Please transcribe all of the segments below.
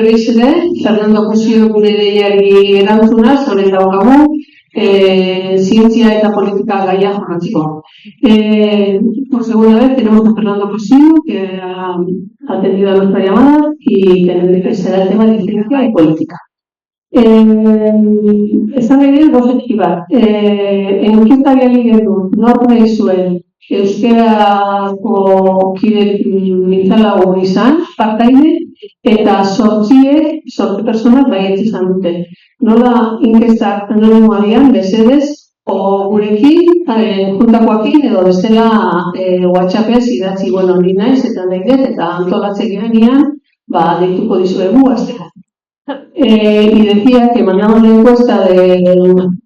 berriz ere, Fernando Cosio gure deiari erantzuna, zore daukagu, ciencia eta politika gaia jorratzeko. Por segunda vez tenemos a Fernando Cosio, que ha atendido a nuestra llamada y que será el tema de ciencia y política. Esan ere, gozetki bat, enkestari gendu, nor nahi zuen euskerako kide mintzalago izan, partaide, eta sortzi personak baietz izan dute. Nola inkestak anonimoarian, besedez, o gurekin, juntakoakin, edo bestela WhatsAppez idatzi, ni naiz, eta nahi eta antolatzean deituko dizuegu aztera. Y decía que mandamos la encuesta de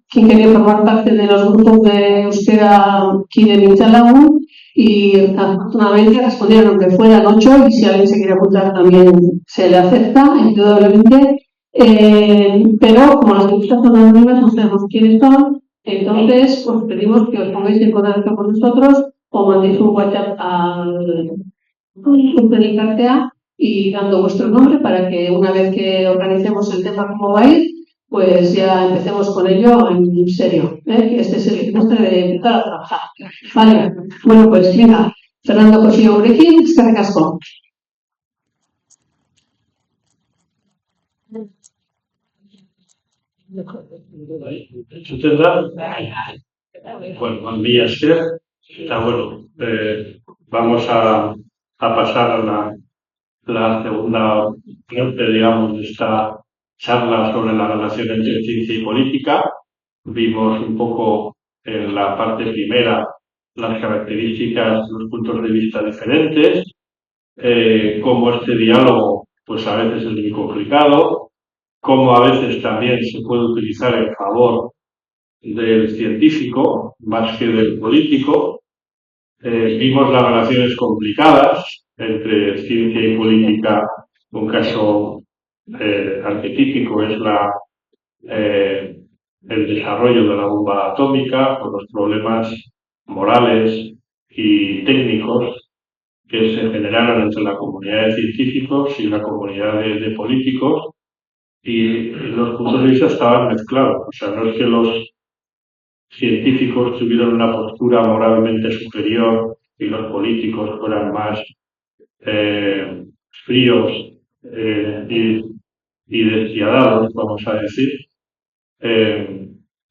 quién quería formar parte de los grupos de euskera Kide Mintzalagun y afortunadamente respondieron que fueran 8 y si alguien se quiere apuntar también se le acepta, indudablemente. Pero como las encuestas son anónimas, no sabemos quiénes son, entonces pues pedimos que os pongáis en contacto con nosotros o mandéis un WhatsApp al Interlicartea y dando vuestro nombre para que una vez que organicemos el tema cómo va a ir, pues ya empecemos con ello en serio, que este es el trimestre de empezar a trabajar. Vale, bueno, pues venga, Fernando Cosio gurekin, eskerrik asko. Bueno, mila esker, eta bueno, vamos a pasar a la segunda parte, digamos, de esta charla sobre la relación entre ciencia y política. Vimos un poco en la parte primera las características, los puntos de vista diferentes, cómo este diálogo, pues a veces es muy complicado, cómo a veces también se puede utilizar en favor del científico más que del político. Vimos las relaciones complicadas entre ciencia y política. Un caso arquetípico es el desarrollo de la bomba atómica, con los problemas morales y técnicos que se generaron entre la comunidad de científicos y la comunidad de políticos, y los puntos de vista estaban mezclados. O sea, no es que los científicos tuvieron una postura moralmente superior y los políticos fueran más fríos y despiadados, vamos a decir.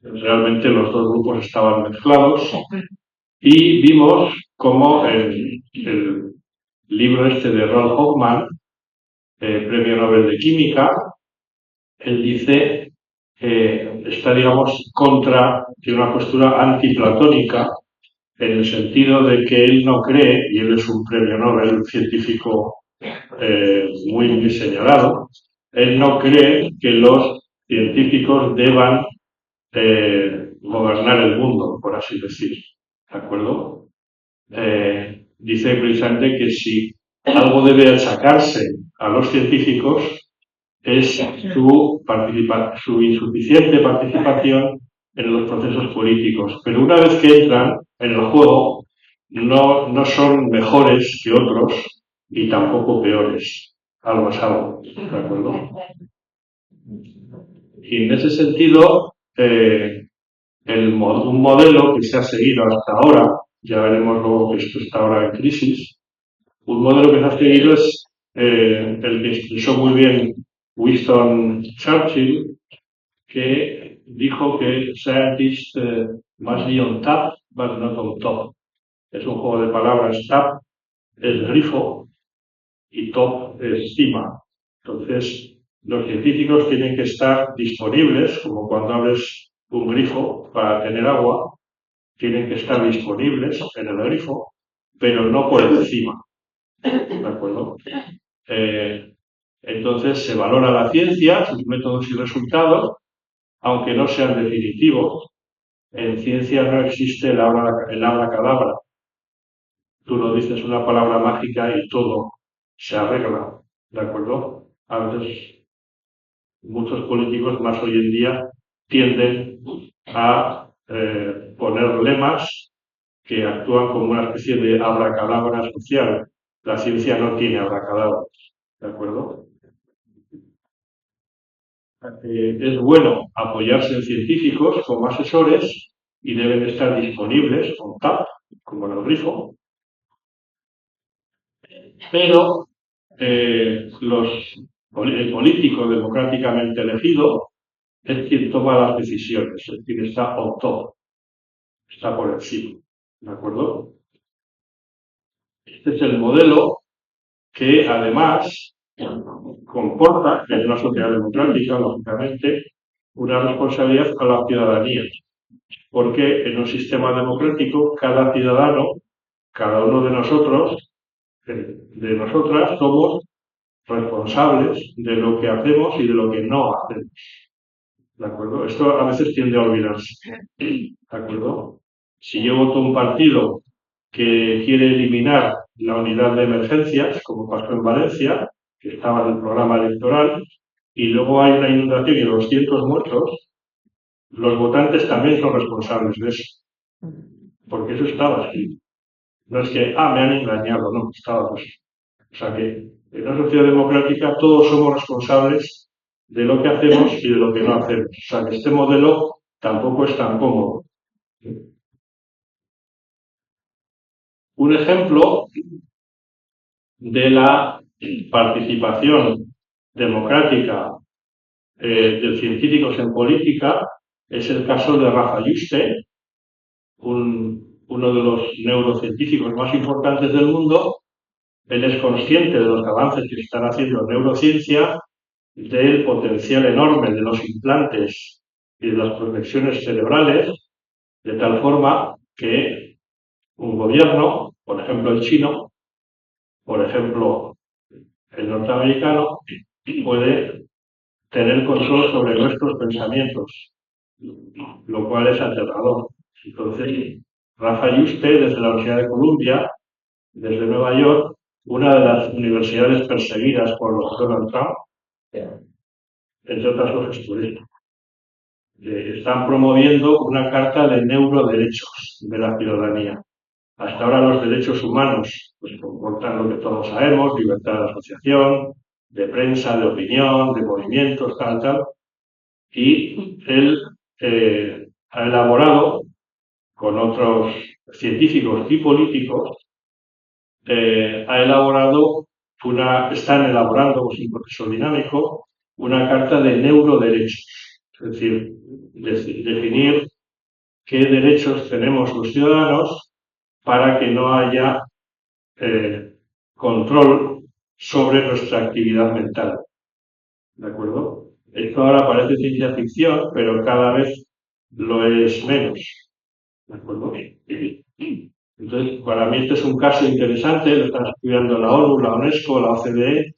Realmente los dos grupos estaban mezclados y vimos cómo el libro este de Ron Hoffman, Premio Nobel de Química, él dice está, digamos, tiene una postura antiplatónica, en el sentido de que él no cree, y él es un premio Nobel, un científico muy señalado, él no cree que los científicos deban gobernar el mundo, por así decir, ¿de acuerdo? Dice precisamente que si algo debe achacarse a los científicos es su insuficiente participación en los procesos políticos. Pero una vez que entran en el juego, no son mejores que otros y tampoco peores. Algo es algo, ¿de acuerdo? Y en ese sentido, un modelo que se ha seguido hasta ahora, ya veremos luego que esto está ahora en crisis, un modelo que se ha seguido es el que expresó muy bien Winston Churchill, que dijo que scientists must be on top, but not on top. Es un juego de palabras. Top es grifo y top es cima. Entonces, los científicos tienen que estar disponibles, como cuando abres un grifo para tener agua, tienen que estar disponibles en el grifo, pero no por encima. ¿De acuerdo? Entonces se valora la ciencia, sus métodos y resultados, aunque no sean definitivos. En ciencia no existe el abracadabra. Tú no dices una palabra mágica y todo se arregla, ¿de acuerdo? A veces muchos políticos más hoy en día tienden a poner lemas que actúan como una especie de abracadabra social. La ciencia no tiene abracadabras, ¿de acuerdo? Es bueno apoyarse en científicos como asesores y deben estar disponibles on tap, como en el grifo, pero el político democráticamente elegido es quien toma las decisiones, es quien está on top, está por encima, ¿de acuerdo? Este es el modelo que además comporta en una sociedad democrática, lógicamente, una responsabilidad a la ciudadanía, porque en un sistema democrático cada ciudadano, cada uno de nosotros, de nosotras, somos responsables de lo que hacemos y de lo que no hacemos. ¿De acuerdo? Esto a veces tiende a olvidarse. ¿De acuerdo? Si yo voto un partido que quiere eliminar la unidad de emergencias, como pasó en Valencia, que estaba en el programa electoral, y luego hay una inundación y 200 muertos, los votantes también son responsables de eso, porque eso estaba escrito. No es que, me han engañado, no, estaba así. O sea que en una sociedad democrática todos somos responsables de lo que hacemos y de lo que no hacemos. O sea que este modelo tampoco es tan cómodo. Un ejemplo de la participación democrática de científicos en política es el caso de Rafa Juste, uno de los neurocientíficos más importantes del mundo. Él es consciente de los avances que se están haciendo en neurociencia, del potencial enorme de los implantes y de las conexiones cerebrales, de tal forma que un gobierno, por ejemplo el chino, por ejemplo el norteamericano, puede tener control sobre nuestros pensamientos, lo cual es aterrador. Entonces, Rafa Juste, desde la Universidad de Columbia, desde Nueva York, una de las universidades perseguidas por los Donald Trump, entre otras cosas por esto, están promoviendo una carta de neuroderechos de la ciudadanía. Hasta ahora los derechos humanos pues, comportan lo que todos sabemos, libertad de asociación, de prensa, de opinión, de movimientos, tal. Y él ha elaborado, con otros científicos y políticos, están elaborando, pues, un proceso dinámico, una carta de neuroderechos. Es decir, definir qué derechos tenemos los ciudadanos para que no haya control sobre nuestra actividad mental. ¿De acuerdo? Esto ahora parece ciencia ficción, pero cada vez lo es menos. ¿De acuerdo? Entonces, para mí este es un caso interesante, lo están estudiando la ONU, la UNESCO, la OCDE,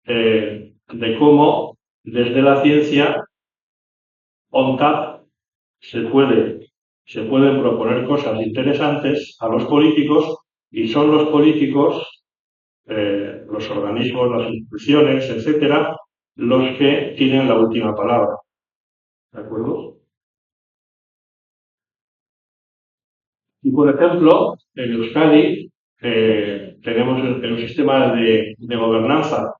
de cómo desde la ciencia ONTAP se pueden proponer cosas interesantes a los políticos y son los políticos, los organismos, las instituciones, etcétera, los que tienen la última palabra. ¿De acuerdo? Y por ejemplo, en Euskadi tenemos el sistema de gobernanza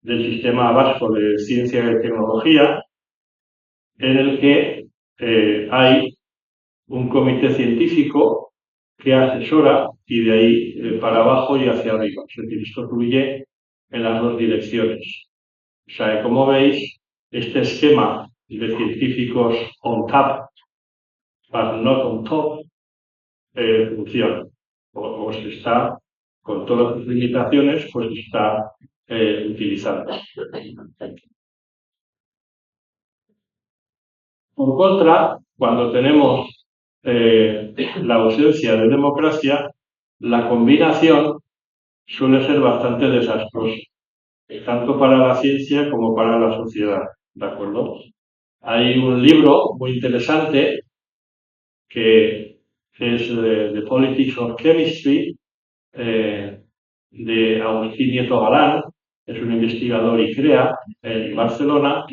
del Sistema Vasco de Ciencia y Tecnología, en el que hay un comité científico que asesora y de ahí para abajo y hacia arriba. Es decir, esto fluye en las dos direcciones. O sea, como veis, este esquema de científicos on top, but not on top, funciona. O se está, con todas sus limitaciones, pues se está utilizando. Por contra, cuando tenemos la ausencia de democracia, la combinación suele ser bastante desastrosa, tanto para la ciencia como para la sociedad. ¿De acuerdo? Hay un libro muy interesante que es The Politics of Chemistry, de Agustín Nieto Galán, es un investigador ICREA en Barcelona,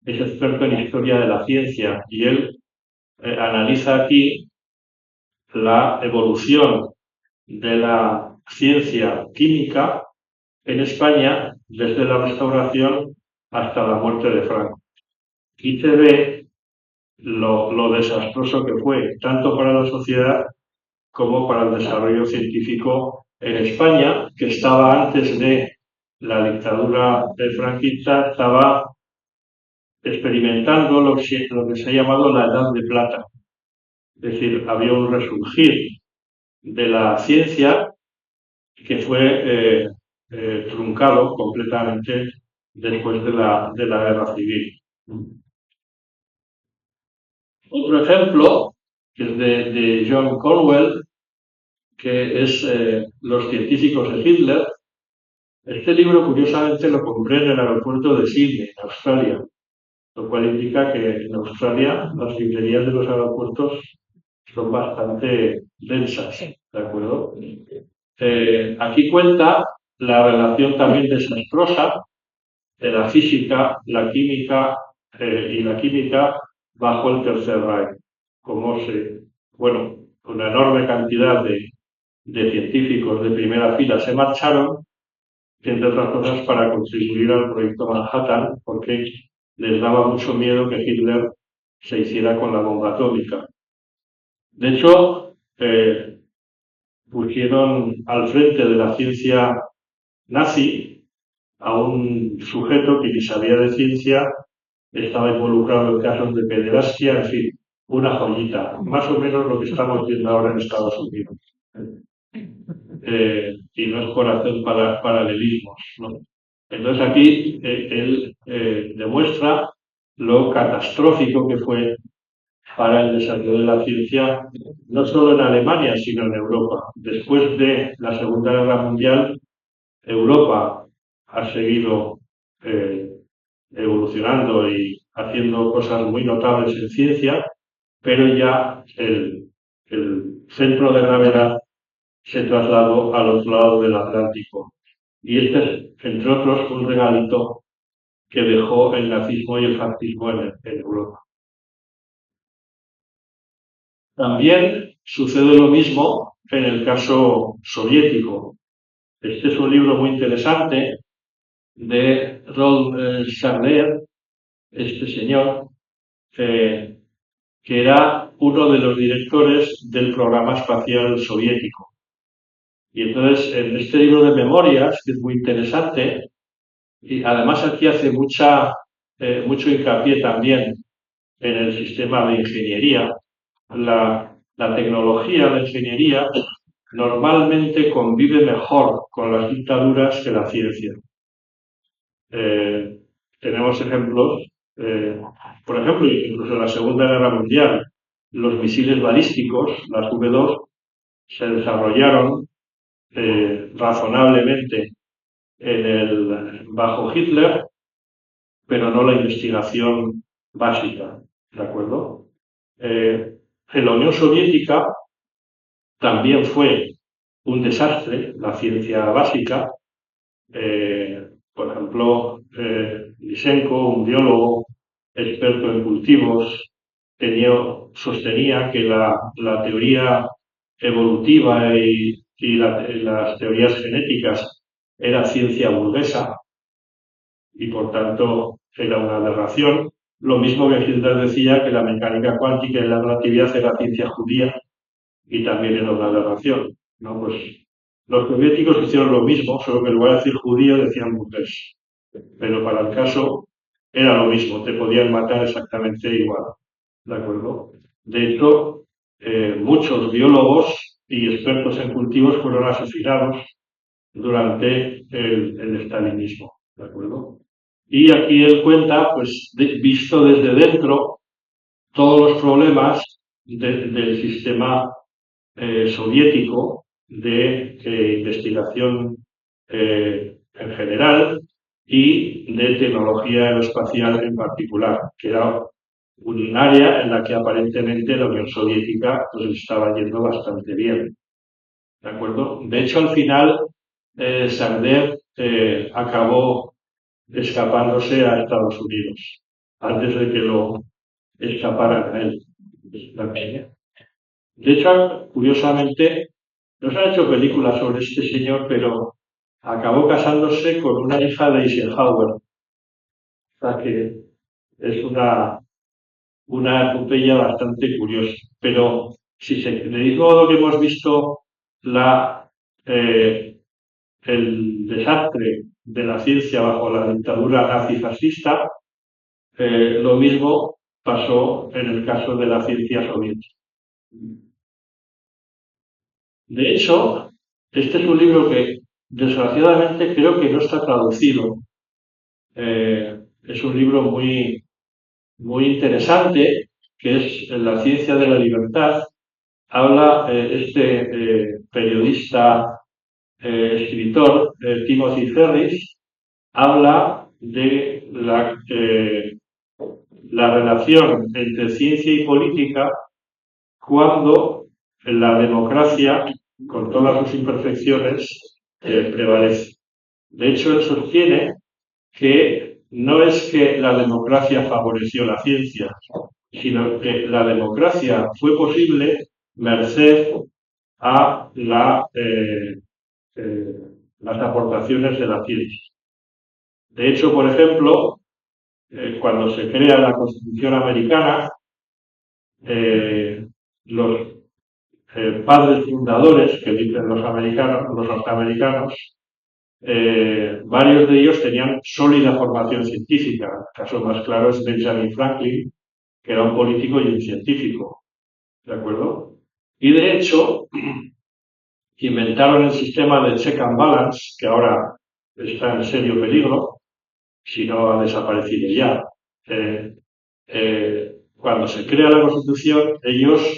es experto en historia de la ciencia y él analiza aquí la evolución de la ciencia química en España desde la Restauración hasta la muerte de Franco. y se ve lo desastroso que fue, tanto para la sociedad como para el desarrollo científico en España, que estaba antes de la dictadura franquista, estaba experimentando lo que se ha llamado la Edad de Plata. Es decir, había un resurgir de la ciencia que fue truncado completamente después de la Guerra Civil. Otro ejemplo, que es de John Cornwell, que es Los científicos de Hitler. Este libro, curiosamente, lo compré en el aeropuerto de Sydney, en Australia, lo cual indica que en Australia las librerías de los aeropuertos son bastante densas, ¿de acuerdo? Aquí cuenta la relación también desastrosa de la física, la química y la química bajo el Tercer Reich. Una enorme cantidad de científicos de primera fila se marcharon, entre otras cosas para contribuir al proyecto Manhattan, porque les daba mucho miedo que Hitler se hiciera con la bomba atómica. De hecho, pusieron al frente de la ciencia nazi a un sujeto que ni sabía de ciencia, estaba involucrado en casos de pederastia, en fin, una joyita, más o menos lo que estamos viendo ahora en Estados Unidos. Y no es por hacer paralelismos, ¿no? Entonces aquí él demuestra lo catastrófico que fue para el desarrollo de la ciencia, no solo en Alemania, sino en Europa. Después de la Segunda Guerra Mundial, Europa ha seguido evolucionando y haciendo cosas muy notables en ciencia, pero ya el centro de gravedad se trasladó al otro lado del Atlántico. Y este es, entre otros, un regalito que dejó el nazismo y el fascismo en Europa. También sucede lo mismo en el caso soviético. Este es un libro muy interesante de Rol Sarner, este señor, que era uno de los directores del programa espacial soviético. Y entonces, en este libro de memorias, que es muy interesante, y además aquí hace mucho hincapié también en el sistema de ingeniería, la tecnología, la ingeniería, normalmente convive mejor con las dictaduras que la ciencia. Tenemos ejemplos, por ejemplo, incluso en la Segunda Guerra Mundial, los misiles balísticos, las V2, se desarrollaron razonablemente bajo Hitler, pero no la investigación básica, ¿de acuerdo? En la Unión Soviética también fue un desastre la ciencia básica. Por ejemplo, Lysenko, un biólogo experto en cultivos, sostenía que la teoría evolutiva y las teorías genéticas era ciencia burguesa y por tanto era una aberración. Lo mismo que Hitler decía que la mecánica cuántica y la relatividad era ciencia judía y también era una aberración, ¿no? Pues los soviéticos hicieron lo mismo, solo que en lugar de decir judío decían burgués. Pero para el caso era lo mismo, te podían matar exactamente igual, ¿de acuerdo? De hecho, muchos biólogos y expertos en cultivos fueron asesinados durante el estalinismo, ¿de acuerdo? Y aquí él cuenta, pues, visto desde dentro, todos los problemas del sistema soviético de investigación en general y de tecnología aeroespacial en particular, que era un área en la que aparentemente la Unión Soviética pues estaba yendo bastante bien. ¿De acuerdo? De hecho, al final, Sarder acabó escapándose a Estados Unidos, antes de que lo escaparan a él. De hecho, curiosamente, no se han hecho películas sobre este señor, pero acabó casándose con una hija de Eisenhower. O sea que es una epopeya bastante curiosa. Pero si de mismo modo que hemos visto eh, el desastre de la ciencia bajo la dictadura nazi-fascista, lo mismo pasó en el caso de la ciencia soviética. De hecho, este es un libro que desgraciadamente creo que no está traducido. Es un libro muy interesante, que es La ciencia de la libertad. Habla periodista, escritor, Timothy Ferris, habla de la relación entre ciencia y política cuando la democracia, con todas sus imperfecciones, prevalece. De hecho, él sostiene que no es que la democracia favoreció la ciencia, sino que la democracia fue posible merced a las aportaciones de la ciencia. De hecho, por ejemplo, cuando se crea la Constitución americana, los padres fundadores, que dicen los norteamericanos, varios de ellos tenían sólida formación científica. El caso más claro es Benjamin Franklin, que era un político y un científico. ¿De acuerdo? Y de hecho, inventaron el sistema de check and balance, que ahora está en serio peligro, si no ha desaparecido ya. Cuando se crea la Constitución, ellos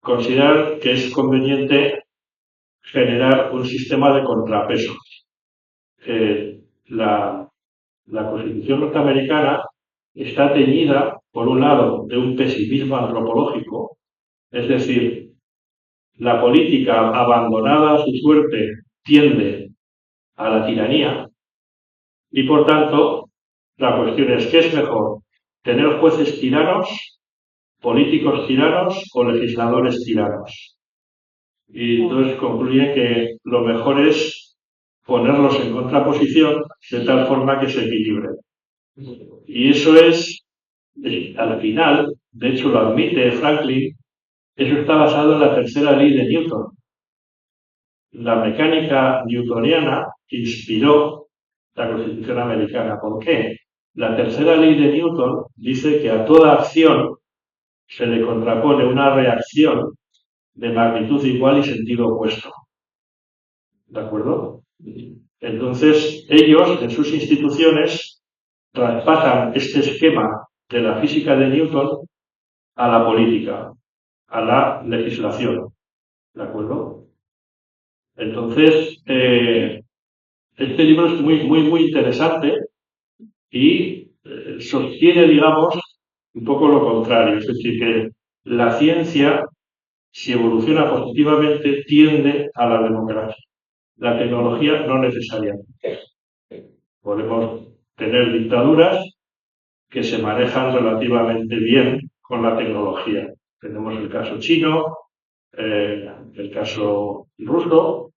consideran que es conveniente generar un sistema de contrapesos. La Constitución norteamericana está teñida, por un lado, de un pesimismo antropológico, es decir, la política abandonada a su suerte tiende a la tiranía y, por tanto, la cuestión es, ¿qué es mejor? ¿Tener jueces tiranos, políticos tiranos o legisladores tiranos? Y entonces concluye que lo mejor es ponerlos en contraposición de tal forma que se equilibren. Y eso es, al final, de hecho lo admite Franklin, eso está basado en la tercera ley de Newton. La mecánica newtoniana inspiró la Constitución americana. ¿Por qué? La tercera ley de Newton dice que a toda acción se le contrapone una reacción de magnitud igual y sentido opuesto. ¿De acuerdo? Entonces, ellos, en sus instituciones, traspasan este esquema de la física de Newton a la política, a la legislación. ¿De acuerdo? Entonces, este libro es muy interesante y sostiene, digamos, un poco lo contrario. Es decir, que la ciencia, si evoluciona positivamente, tiende a la democracia. La tecnología no necesariamente. Podemos tener dictaduras que se manejan relativamente bien con la tecnología. Tenemos el caso chino, el caso ruso,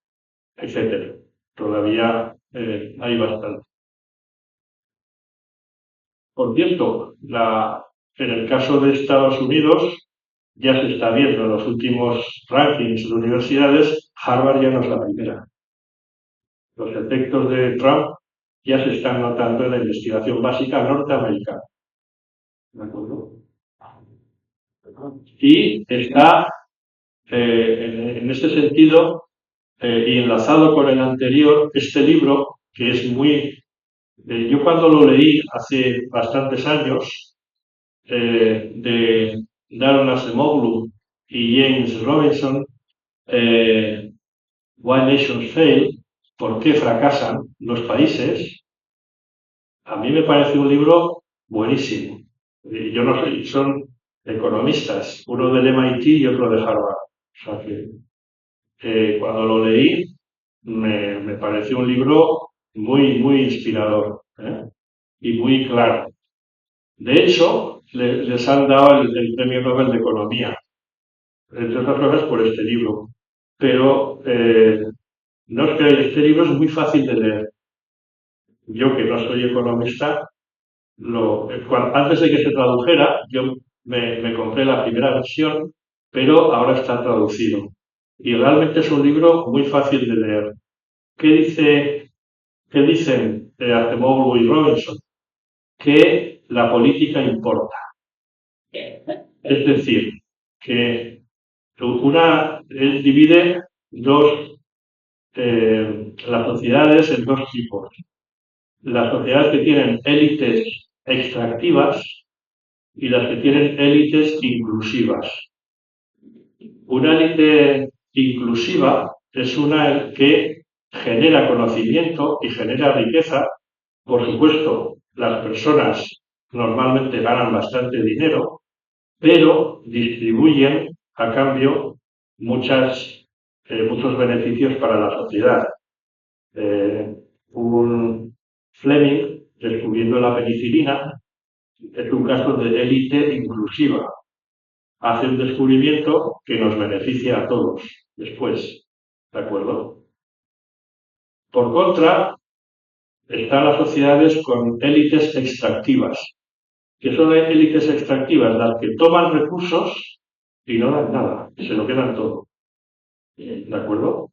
etcétera. Todavía hay bastante. Por cierto, en el caso de Estados Unidos, ya se está viendo en los últimos rankings de universidades, Harvard ya no es la primera. Los efectos de Trump ya se están notando en la investigación básica norteamericana. ¿De acuerdo? Y está, en este sentido, y enlazado con el anterior, este libro, que es yo cuando lo leí hace bastantes años, de Daron Acemoglu y James Robinson, Why Nations Fail, ¿por qué fracasan los países? A mí me parece un libro buenísimo. Yo no sé, son economistas, uno del MIT y otro de Harvard. O sea que cuando lo leí me pareció un libro muy inspirador, y muy claro. De hecho, les han dado el Premio Nobel de Economía, entre otras cosas por este libro. Pero no os creáis, este libro es muy fácil de leer. Yo, que no soy economista, Antes de que se tradujera, yo me compré la primera versión, pero ahora está traducido. Y realmente es un libro muy fácil de leer. ¿Qué dicen Acemoglu y Robinson? Que la política importa. Es decir, que él divide las sociedades en dos tipos. Las sociedades que tienen élites extractivas y las que tienen élites inclusivas. Una élite inclusiva es una que genera conocimiento y genera riqueza. Por supuesto, las personas normalmente ganan bastante dinero, pero distribuyen a cambio muchos beneficios para la sociedad. Un Fleming, descubriendo la penicilina, es un caso de élite inclusiva. Hace un descubrimiento que nos beneficia a todos después. ¿De acuerdo? Por contra, están las sociedades con élites extractivas. ¿Qué son élites extractivas? Las que toman recursos y no dan nada, se lo quedan todo. ¿De acuerdo?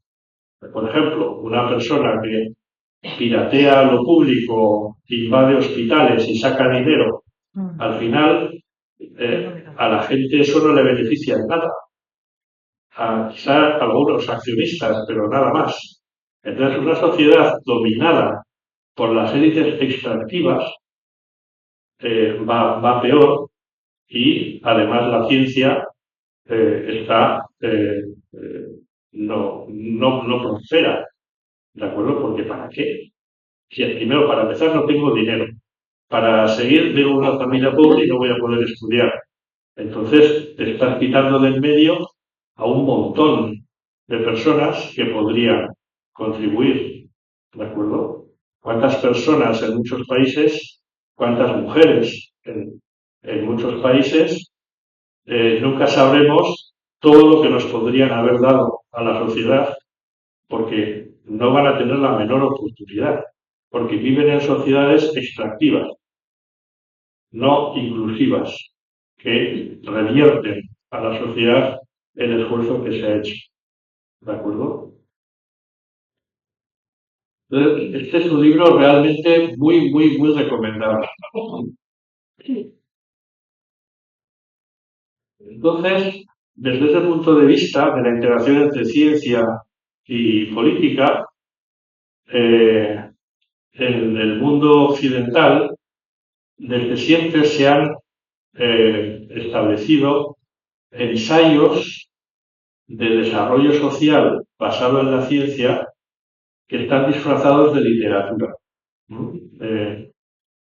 Por ejemplo, una persona que piratea lo público, invade hospitales y saca dinero, al final a la gente eso no le beneficia en nada. Quizá a algunos accionistas, pero nada más. Entonces, una sociedad dominada por las élites extractivas va peor y además la ciencia no prospera. ¿De acuerdo? Porque ¿para qué? Si primero, para empezar, no tengo dinero. Para seguir, tengo una familia pobre y no voy a poder estudiar. Entonces, te estás quitando del medio a un montón de personas que podrían contribuir. ¿De acuerdo? ¿Cuántas personas en muchos países, cuántas mujeres en muchos países, nunca sabremos todo lo que nos podrían haber dado a la sociedad porque no van a tener la menor oportunidad, porque viven en sociedades extractivas, no inclusivas, que revierten a la sociedad el esfuerzo que se ha hecho. ¿De acuerdo? Entonces, este es un libro realmente muy, muy, muy recomendable. Entonces, desde ese punto de vista de la interacción entre ciencia y política, en el mundo occidental, desde siempre se han establecido ensayos de desarrollo social basado en la ciencia que están disfrazados de literatura.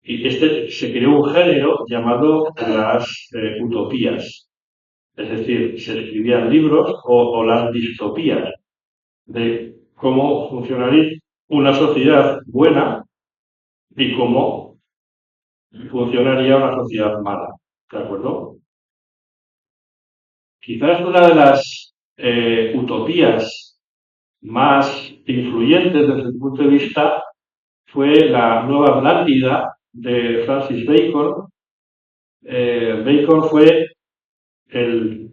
Y se creó un género llamado las utopías. Es decir, se escribían libros o las distopías de cómo funcionaría una sociedad buena y cómo funcionaría una sociedad mala. ¿De acuerdo? Quizás una de las utopías más influyentes desde el punto de vista fue la Nueva Atlántida de Francis Bacon. Bacon fue el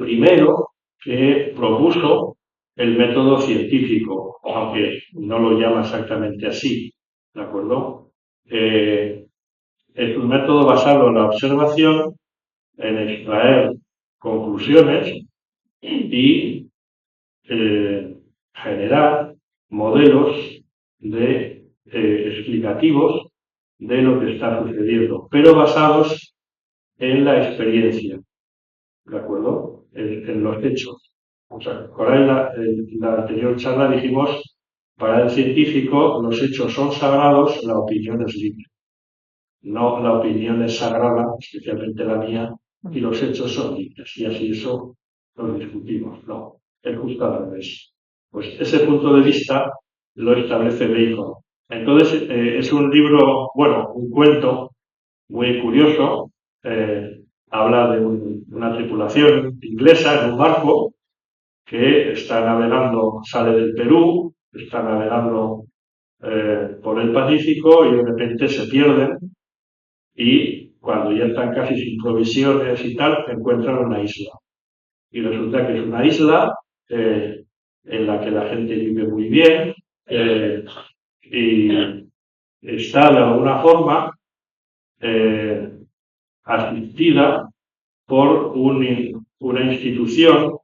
primero que propuso el método científico, aunque no lo llama exactamente así, ¿de acuerdo? Es un método basado en la observación, en extraer conclusiones y generar modelos explicativos de lo que está sucediendo, pero basados en la experiencia, ¿de acuerdo? En los hechos. O sea, en la anterior charla dijimos, para el científico los hechos son sagrados, la opinión es libre. No, la opinión es sagrada, especialmente la mía, y los hechos son libres. Y así eso lo discutimos. No, es justo al revés. Pues ese punto de vista lo establece Bacon. Entonces, es un libro, bueno, un cuento muy curioso. Habla de una tripulación inglesa en un barco que está navegando, sale del Perú, está navegando por el Pacífico y de repente se pierden y cuando ya están casi sin provisiones y tal, encuentran una isla. Y resulta que es una isla en la que la gente vive muy bien y está de alguna forma asistida por una institución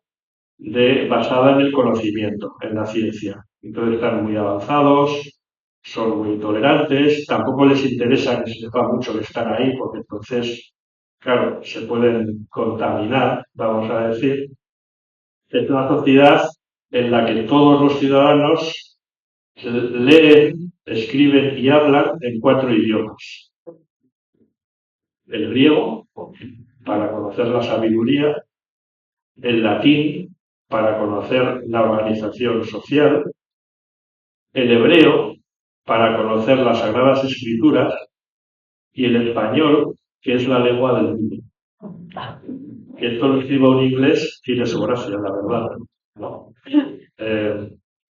basada en el conocimiento, en la ciencia. Entonces están muy avanzados, son muy tolerantes, tampoco les interesa que se sepa mucho que están ahí, porque entonces, claro, se pueden contaminar, vamos a decir. Es una sociedad en la que todos los ciudadanos leen, escriben y hablan en 4 idiomas. El griego, para conocer la sabiduría, el latín, para conocer la organización social, el hebreo, para conocer las Sagradas Escrituras, y el español, que es la lengua del mundo. Que esto lo escriba un inglés tiene su gracia, la verdad, ¿no?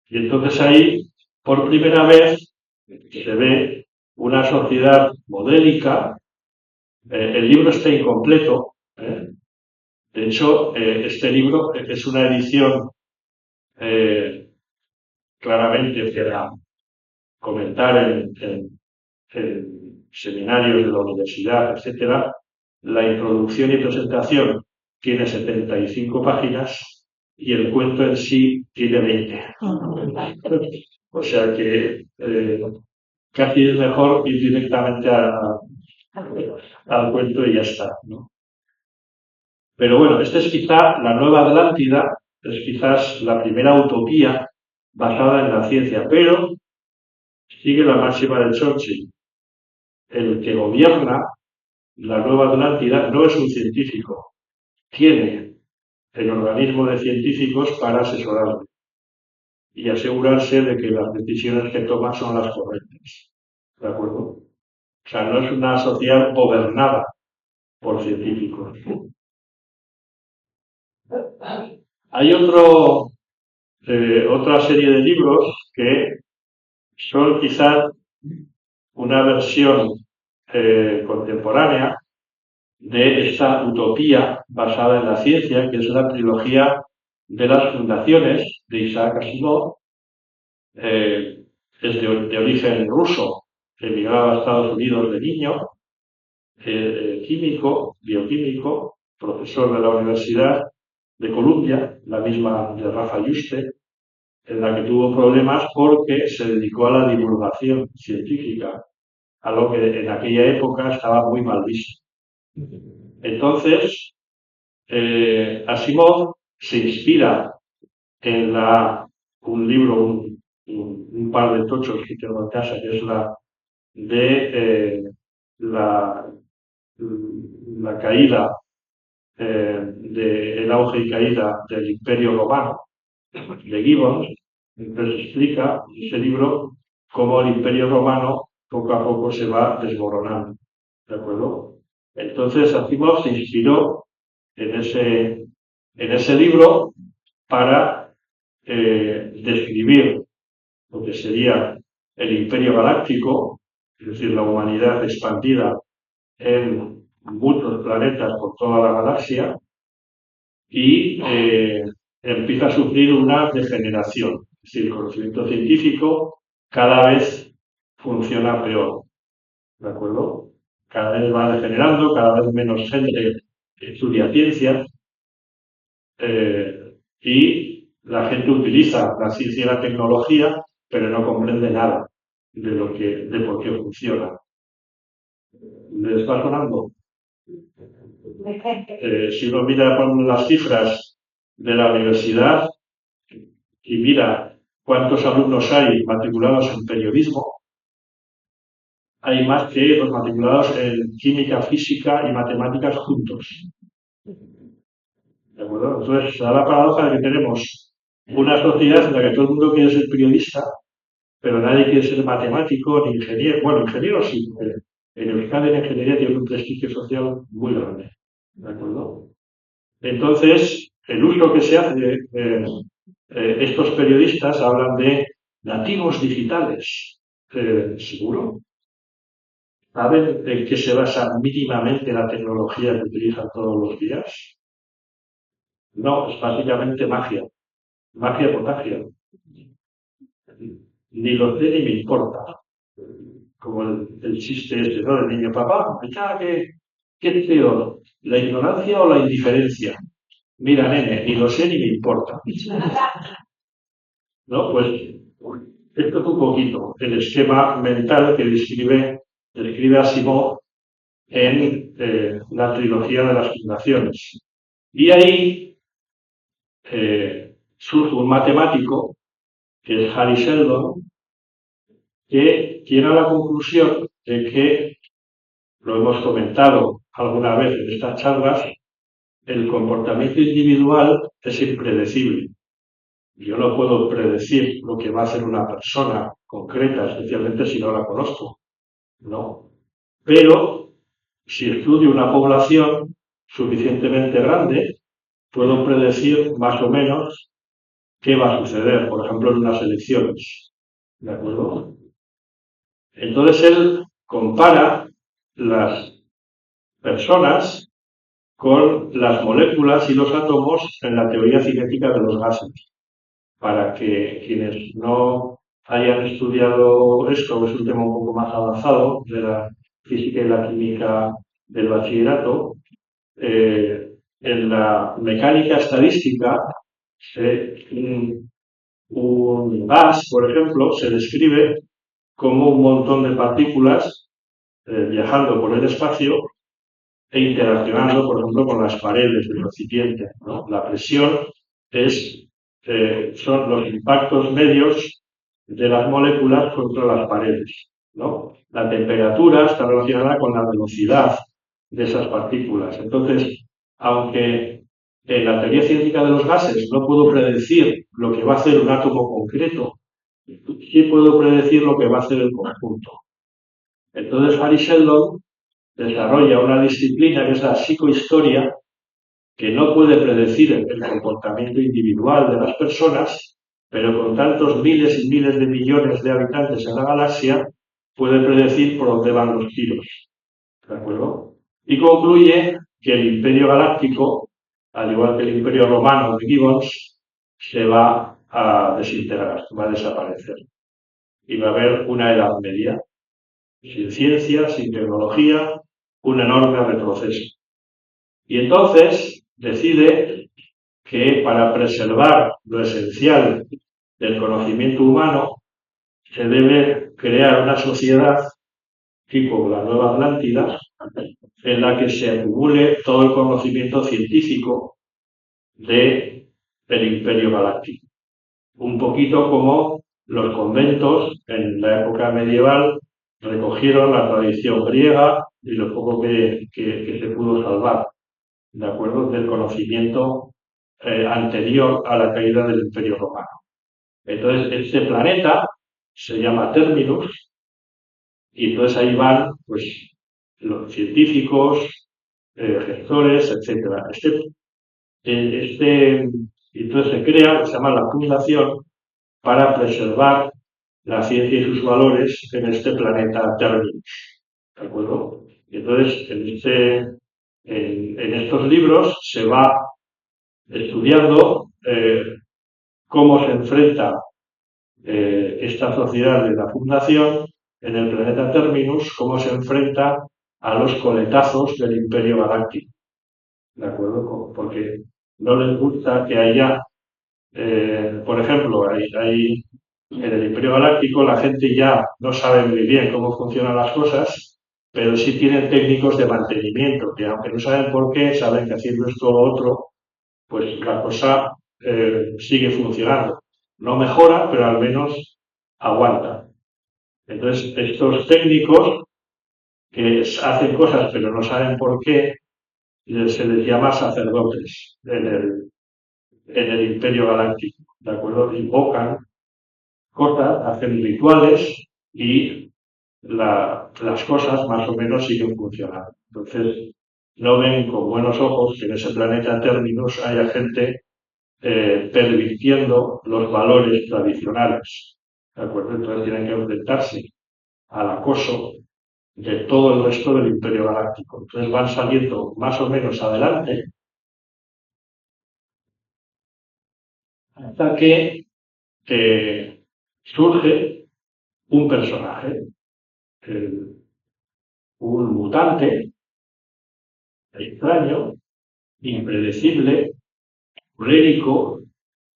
Y entonces ahí, por primera vez, se ve una sociedad modélica. El libro está incompleto. De hecho, este libro es una edición claramente para comentar en seminarios de la universidad, etcétera. La introducción y presentación tiene 75 páginas y el cuento en sí tiene 20. O sea que casi es mejor ir directamente al cuento y ya está, ¿no? Pero bueno, esta es quizá la nueva Atlántida, es quizás la primera utopía basada en la ciencia, pero sigue la máxima de Churchill. El que gobierna la nueva Atlántida no es un científico, tiene el organismo de científicos para asesorarle y asegurarse de que las decisiones que toma son las correctas. ¿De acuerdo? O sea, no es una sociedad gobernada por científicos. Hay otra serie de libros que son quizás una versión contemporánea de esta utopía basada en la ciencia, que es la trilogía de las fundaciones de Isaac Asimov. Es de origen ruso, emigrado a Estados Unidos de niño, químico, bioquímico, profesor de la Universidad de Columbia, la misma de Rafa Juste, en la que tuvo problemas porque se dedicó a la divulgación científica, algo que en aquella época estaba muy mal visto. Entonces, Asimov se inspira en un libro, un par de tochos que tengo en casa, que es la de la caída, el auge y caída del Imperio Romano, de Gibbons. Entonces explica ese libro cómo el Imperio Romano poco a poco se va desmoronando. ¿De acuerdo? Entonces Asimov se inspiró en ese libro para describir lo que sería el Imperio Galáctico, es decir, la humanidad expandida en muchos planetas por toda la galaxia, y empieza a sufrir una degeneración. Es decir, el conocimiento científico cada vez funciona peor. ¿De acuerdo? Cada vez va degenerando, cada vez menos gente estudia ciencias y la gente utiliza la ciencia y la tecnología, pero no comprende nada de por qué funciona. ¿Les va sonando? Si uno mira las cifras de la universidad y mira cuántos alumnos hay matriculados en periodismo, hay más que los matriculados en química, física y matemáticas juntos. ¿De acuerdo? Entonces, se da la paradoja de que tenemos una sociedad en la que todo el mundo quiere ser periodista, pero nadie quiere ser matemático ni ingeniero. Bueno, ingeniero sí, porque en Euskadi la ingeniería tiene un prestigio social muy grande. ¿De acuerdo? Entonces, el uso que se hace estos periodistas hablan de nativos digitales. ¿Seguro? ¿Saben en qué se basa mínimamente la tecnología que utilizan todos los días? No, es básicamente magia. Magia por magia. Ni lo sé ni me importa. Como el chiste este, ¿no? Del niño, papá, ¿qué es peor? ¿La ignorancia o la indiferencia? Mira, nene, ni lo sé ni me importa. ¿No? Pues esto es un poquito el esquema mental que describe Asimov en la trilogía de las fundaciones. Y ahí surge un matemático, que es Harry Sheldon, que llega a la conclusión de que, lo hemos comentado alguna vez en estas charlas, el comportamiento individual es impredecible. Yo no puedo predecir lo que va a hacer una persona concreta, especialmente si no la conozco, ¿no? Pero si estudio una población suficientemente grande, puedo predecir más o menos qué va a suceder, por ejemplo, en unas elecciones. ¿De acuerdo? Entonces él compara las personas con las moléculas y los átomos en la teoría cinética de los gases, para que quienes no hayan estudiado esto, es un tema un poco más avanzado de la física y la química del bachillerato, en la mecánica estadística, un gas, por ejemplo, se describe como un montón de partículas viajando por el espacio e interaccionando, por ejemplo, con las paredes del recipiente, ¿no? La presión son los impactos medios de las moléculas contra las paredes, ¿no? La temperatura está relacionada con la velocidad de esas partículas. Entonces, aunque en la teoría científica de los gases no puedo predecir lo que va a hacer un átomo concreto, sí puedo predecir lo que va a hacer el conjunto. Entonces, Harry Sheldon desarrolla una disciplina que es la psicohistoria, que no puede predecir el comportamiento individual de las personas, pero con tantos miles y miles de millones de habitantes en la galaxia, puede predecir por dónde van los tiros. ¿De acuerdo? Y concluye que el Imperio Galáctico, al igual que el Imperio Romano de Gibbons, se va a desintegrar, va a desaparecer. Y va a haber una Edad Media, sin ciencia, sin tecnología, un enorme retroceso. Y entonces decide que para preservar lo esencial del conocimiento humano se debe crear una sociedad tipo la Nueva Atlántida en la que se acumule todo el conocimiento científico del Imperio Galáctico. Un poquito como los conventos en la época medieval recogieron la tradición griega y lo poco que se pudo salvar, ¿de acuerdo?, del conocimiento anterior a la caída del Imperio Romano. Entonces, este planeta se llama Terminus y entonces ahí van pues los científicos, gestores, etcétera. Entonces se crea lo que se llama la Fundación para preservar la ciencia y sus valores en este planeta Terminus. ¿De acuerdo? Y entonces, en estos libros se va estudiando cómo se enfrenta esta sociedad de la Fundación en el planeta Terminus, cómo se enfrenta a los coletazos del Imperio Galáctico. ¿De acuerdo? Porque no les gusta que haya, por ejemplo, en el Imperio Galáctico la gente ya no sabe muy bien cómo funcionan las cosas, pero sí tienen técnicos de mantenimiento, que aunque no saben por qué, saben que haciendo esto o lo otro, pues la cosa sigue funcionando. No mejora, pero al menos aguanta. Entonces, estos técnicos que hacen cosas pero no saben por qué, se les llama sacerdotes en el Imperio Galáctico, ¿de acuerdo? Invocan cosas, hacen rituales y las cosas más o menos siguen funcionando. Entonces, no ven con buenos ojos que en ese planeta Terminus haya gente pervirtiendo los valores tradicionales. ¿De acuerdo? Entonces tienen que enfrentarse al acoso de todo el resto del Imperio Galáctico. Entonces van saliendo más o menos adelante hasta que surge un personaje, un mutante extraño, impredecible, colérico,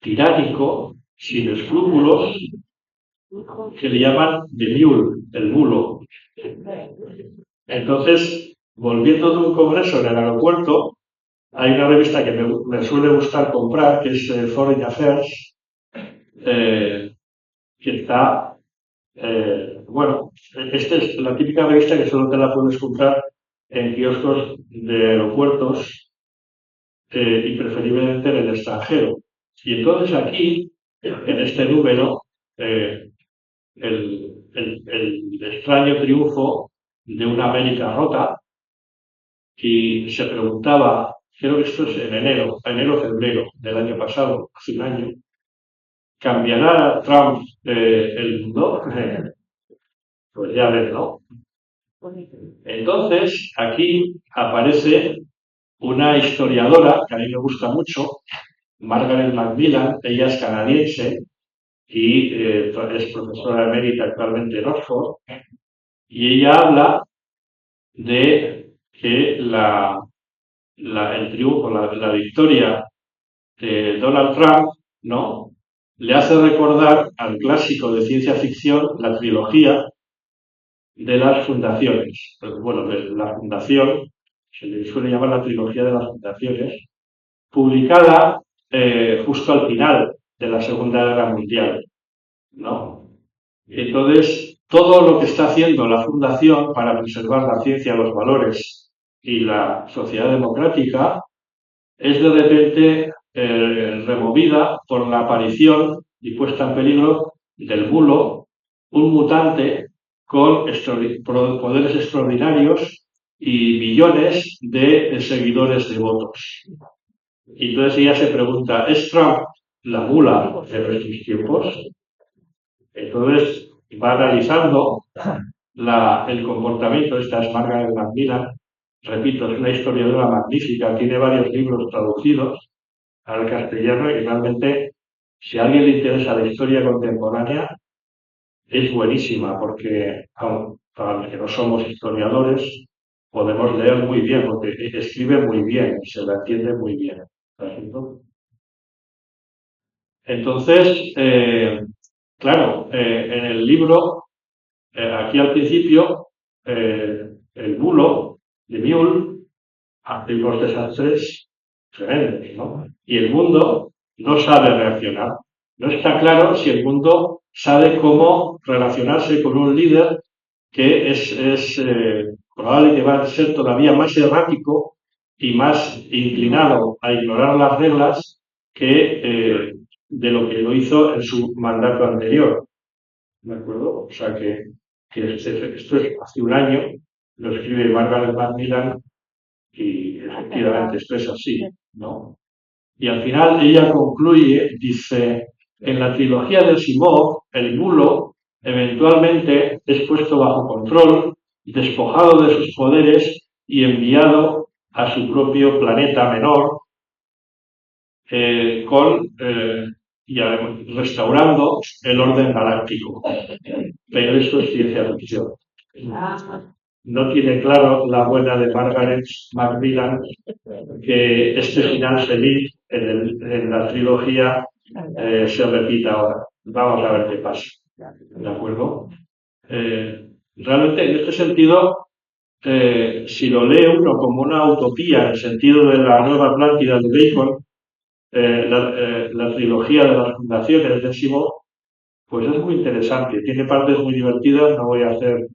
tiránico, sin escrúpulos, que le llaman The Mule, el mulo. Entonces, volviendo de un congreso en el aeropuerto, hay una revista que me suele gustar comprar, que es Foreign Affairs, que está, bueno, esta es la típica revista que solo te la puedes comprar en kioscos de aeropuertos y preferiblemente en el extranjero. Y entonces aquí, en este número, eh, el extraño triunfo de una América rota, y se preguntaba, creo que esto es en enero-febrero del año pasado, hace un año, ¿cambiará Trump el mundo? Pues ya ves, ¿no? Entonces, aquí aparece una historiadora que a mí me gusta mucho, Margaret Macmillan. Ella es canadiense y es profesora emérita actualmente en Oxford, y ella habla de que el triunfo, la victoria de Donald Trump, ¿no?, le hace recordar al clásico de ciencia ficción, la trilogía de las fundaciones. Bueno, de la fundación, se le suele llamar la trilogía de las fundaciones, publicada justo al final de la Segunda Guerra Mundial, ¿no? Entonces, todo lo que está haciendo la Fundación para preservar la ciencia, los valores y la sociedad democrática es de repente removida por la aparición y puesta en peligro del bulo, un mutante con poderes extraordinarios y millones de seguidores devotos. Y entonces ella se pregunta, ¿es Trump la mula de nuestros tiempos? Entonces va analizando el comportamiento. Esta es Margaret Macmillan, repito, es una historiadora magnífica, tiene varios libros traducidos al castellano y realmente, si a alguien le interesa la historia contemporánea, es buenísima porque, para los que no somos historiadores, podemos leer muy bien, porque escribe muy bien y se la entiende muy bien. Entonces, claro, en el libro, aquí al principio, el bulo de Mule hace unos desastres tremendos, ¿no? Y el mundo no sabe reaccionar. No está claro si el mundo sabe cómo relacionarse con un líder que es probable que va a ser todavía más errático y más inclinado a ignorar las reglas que de lo que lo hizo en su mandato anterior. ¿De acuerdo? O sea que esto es hace un año, lo escribe Margaret Macmillan y efectivamente esto es así, ¿no? Y al final ella concluye, dice, en la trilogía de Asimov, el bulo eventualmente es puesto bajo control, despojado de sus poderes y enviado a su propio planeta menor, restaurando el orden galáctico. Pero esto es ciencia ficción. No tiene claro la buena de Margaret Macmillan que este final feliz en la trilogía se repita ahora. Vamos a ver qué pasa. ¿De acuerdo? Realmente, en este sentido, si lo lee uno como una utopía, en el sentido de la Nueva Atlántida de Bacon, la trilogía de las fundaciones de Asimov, pues es muy interesante. Tiene partes muy divertidas, no voy a hacer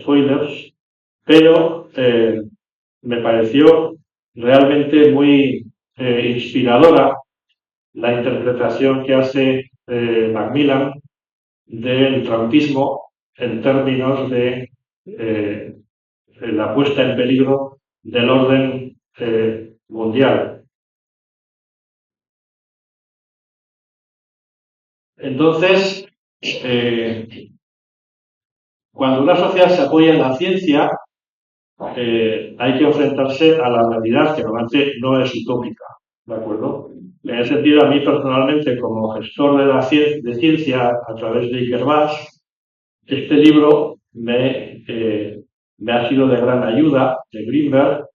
spoilers, pero me pareció realmente muy inspiradora la interpretación que hace Macmillan del trumpismo en términos de la puesta en peligro del orden mundial. Entonces, cuando una sociedad se apoya en la ciencia, hay que enfrentarse a la realidad que normalmente no es utópica, ¿de acuerdo? En ese sentido, a mí personalmente, como gestor de ciencia a través de Ikerbas, este libro me ha sido de gran ayuda, de Greenberg,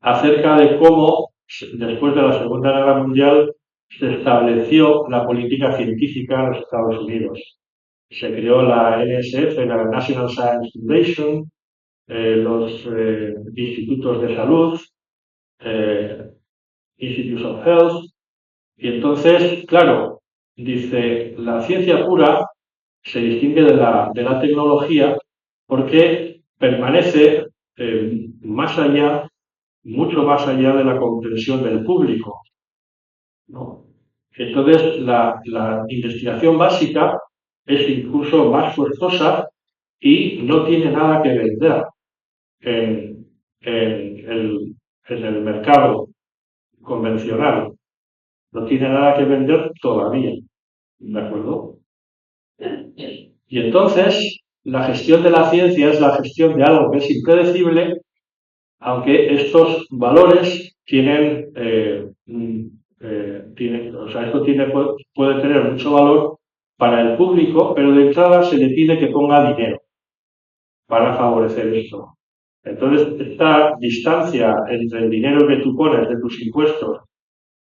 acerca de cómo, después de la Segunda Guerra Mundial, se estableció la política científica en los Estados Unidos. Se creó la NSF, la National Science Foundation, los institutos de salud, Institutes of Health, y entonces, claro, dice, la ciencia pura se distingue de la tecnología porque permanece más allá, mucho más allá de la comprensión del público, ¿no? Entonces, la investigación básica es incluso más costosa y no tiene nada que vender en, en el mercado convencional. No tiene nada que vender todavía, ¿de acuerdo? Y entonces, la gestión de la ciencia es la gestión de algo que es impredecible, aunque estos valores o sea, esto puede tener mucho valor para el público, pero de entrada se le pide que ponga dinero para favorecer esto. Entonces, esta distancia entre el dinero que tú pones de tus impuestos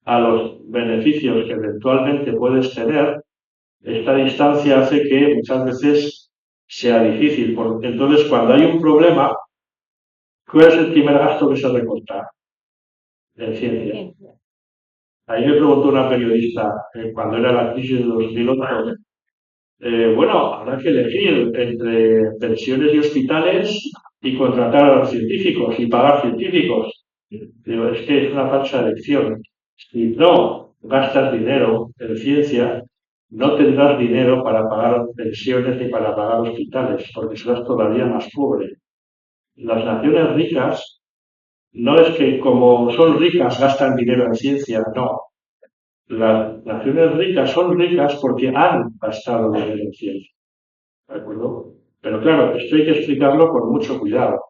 a los beneficios que eventualmente puedes tener, esta distancia hace que muchas veces sea difícil. Entonces, cuando hay un problema, ¿cuál es el primer gasto que se recorta? En ciencia. Ahí me preguntó una periodista, cuando era la crisis de 2008, bueno, habrá que elegir entre pensiones y hospitales y contratar a los científicos y pagar científicos. Digo, es que es una falsa elección. Si no gastas dinero en ciencia, no tendrás dinero para pagar pensiones ni para pagar hospitales, porque serás todavía más pobre. Las naciones ricas, no es que como son ricas gastan dinero en ciencia, no. Las naciones ricas son ricas porque han gastado dinero en ciencia. ¿De acuerdo? Pero claro, esto hay que explicarlo con mucho cuidado.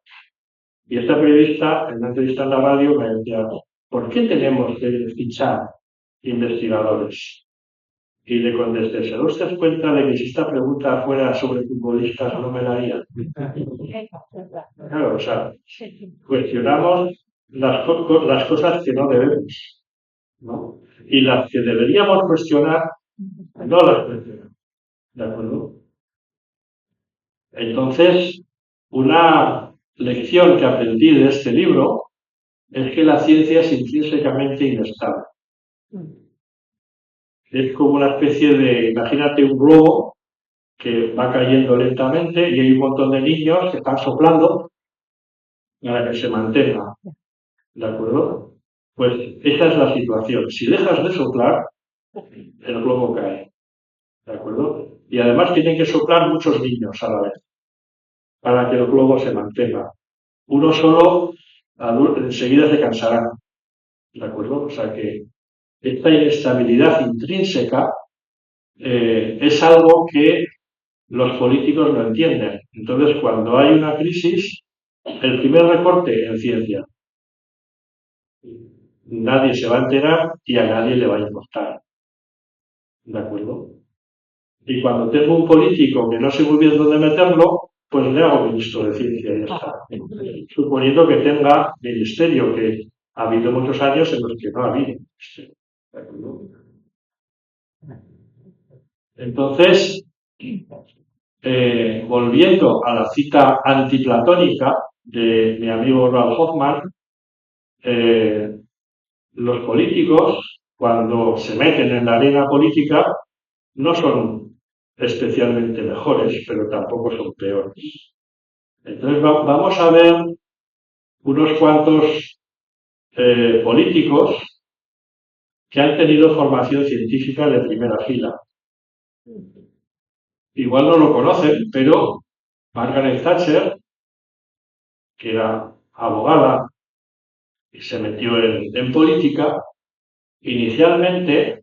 Y esta periodista, en una entrevista en la radio, me decía, ¿por qué tenemos que fichar investigadores? Y le contesté, ¿se da usted cuenta de que si esta pregunta fuera sobre futbolistas no me la harían? Claro, o sea, cuestionamos las cosas que no debemos, ¿no? Y las que deberíamos cuestionar, no las cuestionamos. ¿De acuerdo? Entonces, una lección que aprendí de este libro es que la ciencia es intrínsecamente inestable. Es como una especie de, imagínate un globo que va cayendo lentamente y hay un montón de niños que están soplando para que se mantenga. ¿De acuerdo? Pues esa es la situación. Si dejas de soplar, el globo cae. ¿De acuerdo? Y además tienen que soplar muchos niños a la vez para que el globo se mantenga. Uno solo enseguida se cansará. ¿De acuerdo? O sea que esta inestabilidad intrínseca es algo que los políticos no entienden. Entonces, cuando hay una crisis, el primer recorte en ciencia. Nadie se va a enterar y a nadie le va a importar. ¿De acuerdo? Y cuando tengo un político que no sé muy bien dónde meterlo, pues le hago ministro de ciencia y ya está. Suponiendo que tenga ministerio, que ha habido muchos años en los que no ha habido ministerio. ¿De acuerdo? Entonces, volviendo a la cita antiplatónica de mi amigo Ralph Hoffman, los políticos, cuando se meten en la arena política, no son especialmente mejores, pero tampoco son peores. Entonces vamos a ver unos cuantos políticos que han tenido formación científica de primera fila. Igual no lo conocen, pero Margaret Thatcher, que era abogada y se metió en política, inicialmente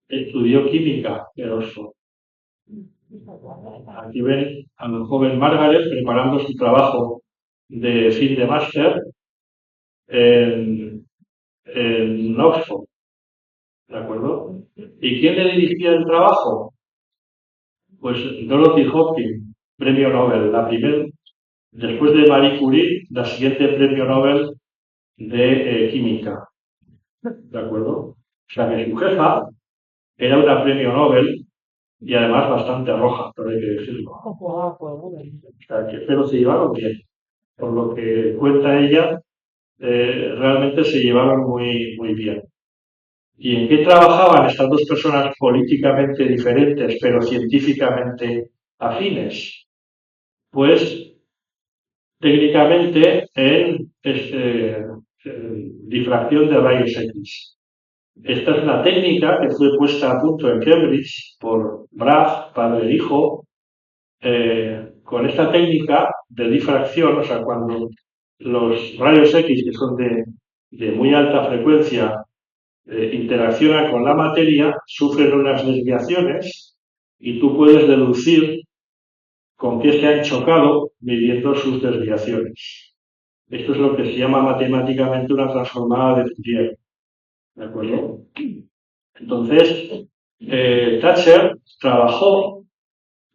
estudió química en Oxford. Aquí ven a la joven Margaret preparando su trabajo de fin de máster en, en Oxford, ¿de acuerdo? ¿Y quién le dirigía el trabajo? Pues Dorothy Hopkins, premio Nobel, la primera, después de Marie Curie, la siguiente premio Nobel de química, ¿de acuerdo? O sea que su jefa era una premio Nobel y además bastante roja, pero hay que decirlo. O sea que, pero se llevaron bien. Por lo que cuenta ella, realmente se llevaron muy bien. ¿Y en qué trabajaban estas dos personas políticamente diferentes, pero científicamente afines? Pues técnicamente en difracción de rayos X. Esta es una técnica que fue puesta a punto en Cambridge por Bragg, padre e hijo. Con esta técnica de difracción, o sea, cuando los rayos X, que son de muy alta frecuencia, interaccionan con la materia, sufren unas desviaciones y tú puedes deducir con qué se han chocado midiendo sus desviaciones. Esto es lo que se llama matemáticamente una transformada de Fourier. ¿De acuerdo? Entonces, Thatcher trabajó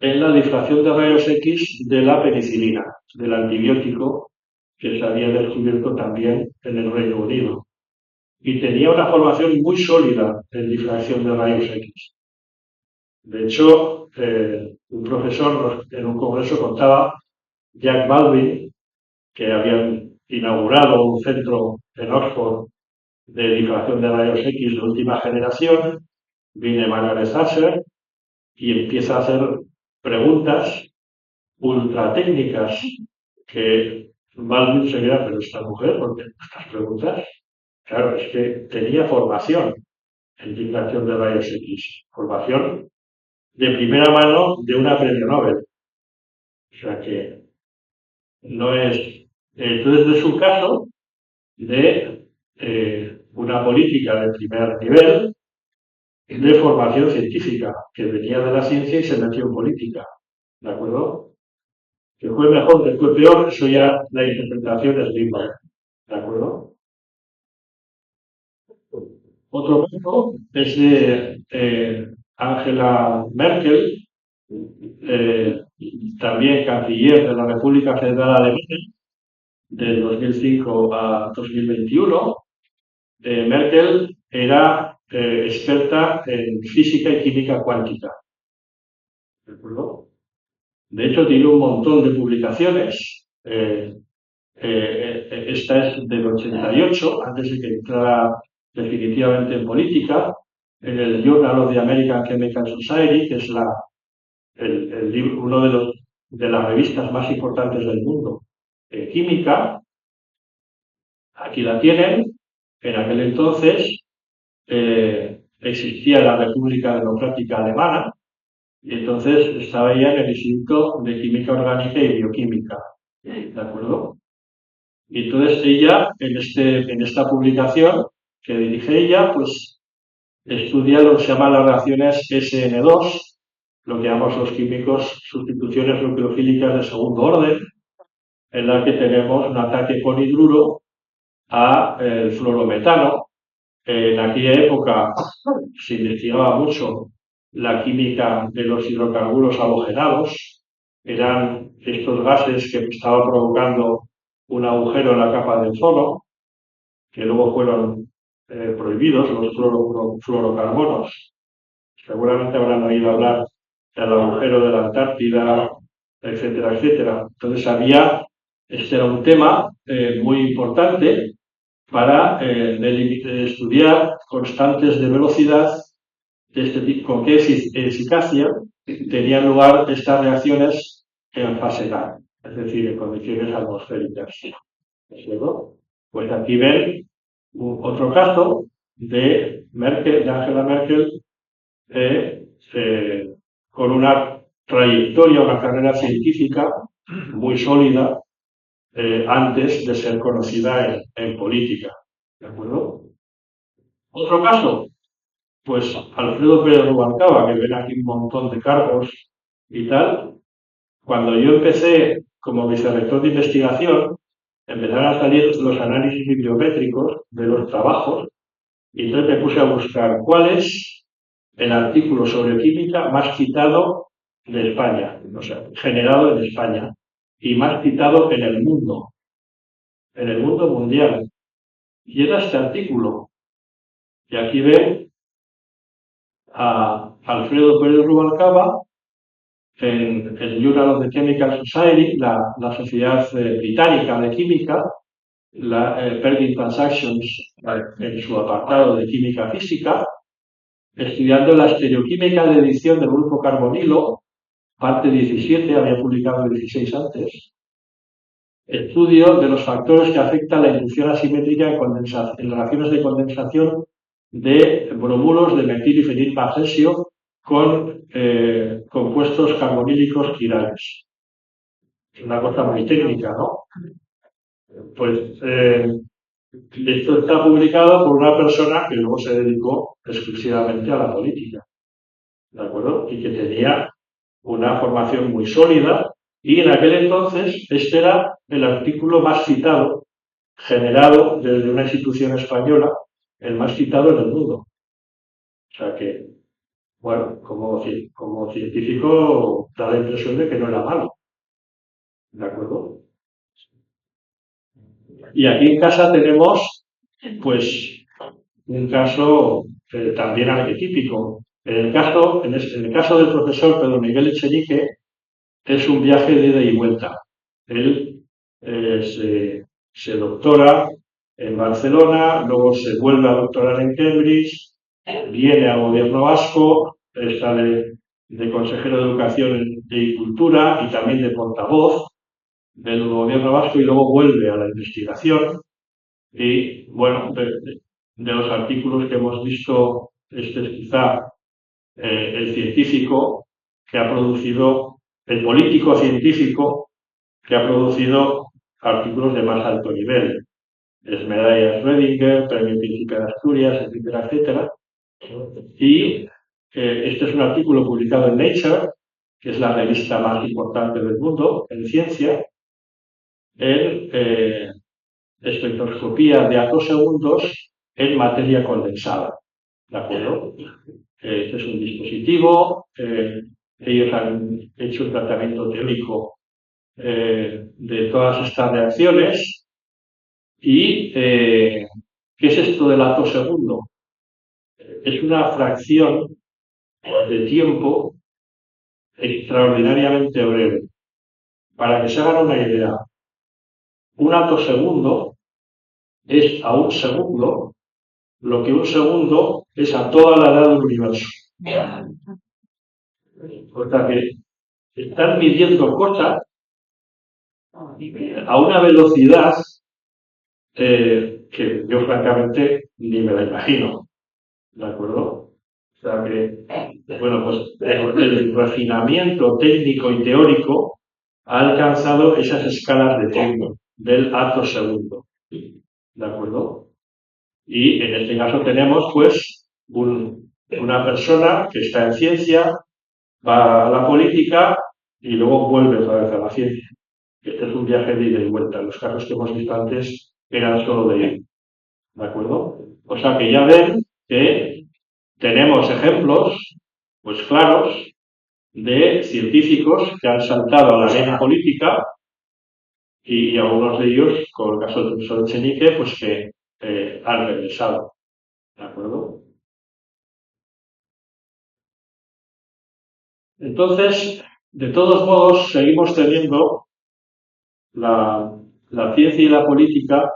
en la difracción de rayos X de la penicilina, del antibiótico que se había descubierto también en el Reino Unido. Y tenía una formación muy sólida en difracción de rayos X. De hecho, un profesor en un congreso contaba, Jack Baldwin, que habían inaugurado un centro en Oxford de difracción de rayos X de última generación, viene Margaret Thatcher y empieza a hacer preguntas ultra técnicas que Baldwin se queda, pero esta mujer, ¿por qué estas preguntas? Claro, es que tenía formación en difracción de rayos X, formación de primera mano de una premio Nobel. O sea que no es. Entonces, es un caso de una política de primer nivel de formación científica, que venía de la ciencia y se metió en política. ¿De acuerdo? Que fue mejor, que fue peor, eso ya la interpretación es libre. ¿De acuerdo? Otro caso es de Angela Merkel, también canciller de la República Federal Alemana, del 2005 a 2021. Merkel era experta en física y química cuántica. ¿De acuerdo? De hecho, tiene un montón de publicaciones. Esta es del 88, antes de que entrara definitivamente en política, en el Journal of the American Chemical Society, que es uno de las revistas más importantes del mundo en química. Aquí la tienen. En aquel entonces existía la República Democrática Alemana y entonces estaba ella en el Instituto de Química Orgánica y Bioquímica. ¿De acuerdo? Y entonces ella, en esta publicación que dirige ella, pues estudia lo que se llama las reacciones SN2, lo que llamamos los químicos sustituciones nucleofílicas de segundo orden, en la que tenemos un ataque con hidruro al fluorometano. En aquella época se investigaba mucho la química de los hidrocarburos halogenados. Eran estos gases que estaban provocando un agujero en la capa de ozono, que luego fueron prohibidos, los fluorocarbonos. Seguramente habrán oído hablar del agujero de la Antártida, etcétera, etcétera. Entonces este era un tema muy importante para estudiar constantes de velocidad de este tipo, con qué eficacia tenían lugar estas reacciones en fase A, es decir, en condiciones atmosféricas. ¿De acuerdo? Pues aquí ven otro caso de Angela Merkel, con una trayectoria, una carrera científica muy sólida antes de ser conocida en política. ¿De acuerdo? Otro caso, pues Alfredo Pérez Rubalcaba, que ven aquí un montón de cargos y tal, cuando yo empecé como vicerrector de investigación, empezaron a salir los análisis bibliométricos de los trabajos y entonces me puse a buscar cuál es el artículo sobre química más citado de España, o sea, generado en España y más citado en el mundo mundial. Y era este artículo. Y aquí ven a Alfredo Pérez Rubalcaba en el Journal of the Chemical Society, la Sociedad Británica de Química, la Perkin Transactions en su apartado de química física, estudiando la estereoquímica de edición del grupo carbonilo, parte 17, había publicado 16 antes, estudio de los factores que afectan la inducción asimétrica en reacciones de condensación de bromuro de metil y fenil magnesio con compuestos carbonílicos quirales. Es una cosa muy técnica, ¿no? Pues esto está publicado por una persona que luego se dedicó exclusivamente a la política, ¿de acuerdo? Y que tenía una formación muy sólida, y en aquel entonces este era el artículo más citado, generado desde una institución española, el más citado en el mundo. O sea que, bueno, como científico da la impresión de que no era malo, ¿de acuerdo? Y aquí en casa tenemos, pues, un caso también arquetípico. En el caso del profesor Pedro Miguel Echenique, es un viaje de ida y vuelta. Él se doctora en Barcelona, luego se vuelve a doctorar en Cambridge, viene al gobierno vasco, está de consejero de Educación y Cultura y también de portavoz del gobierno vasco, y luego vuelve a la investigación. Y bueno, de los artículos que hemos visto, este es quizá el científico que ha producido, el político científico que ha producido artículos de más alto nivel. Es medalla Schrödinger, Premio Príncipe de Asturias, etcétera, etcétera. Y este es un artículo publicado en Nature, que es la revista más importante del mundo en ciencia, en espectroscopía de atosegundos en materia condensada. ¿De acuerdo? Este es un dispositivo, ellos han hecho un tratamiento teórico de todas estas reacciones. ¿Y qué es esto del atosegundo? Es una fracción de tiempo extraordinariamente breve. Para que se hagan una idea, un atosegundo es a un segundo lo que un segundo es a toda la edad del universo. O sea que están midiendo cosas a una velocidad que yo francamente ni me la imagino. ¿De acuerdo? O sea que, bueno, pues el refinamiento técnico y teórico ha alcanzado esas escalas de tiempo del atosegundo. ¿De acuerdo? Y en este caso tenemos, pues, una persona que está en ciencia, va a la política y luego vuelve otra vez a la ciencia. Este es un viaje de ida y vuelta. Los casos que hemos visto antes eran solo de ida. ¿De acuerdo? O sea que ya ven que tenemos ejemplos, pues claros, de científicos que han saltado a la arena política, y algunos de ellos, como el caso del profesor Echenique, pues que han regresado. ¿De acuerdo? Entonces, de todos modos, seguimos teniendo la ciencia y la política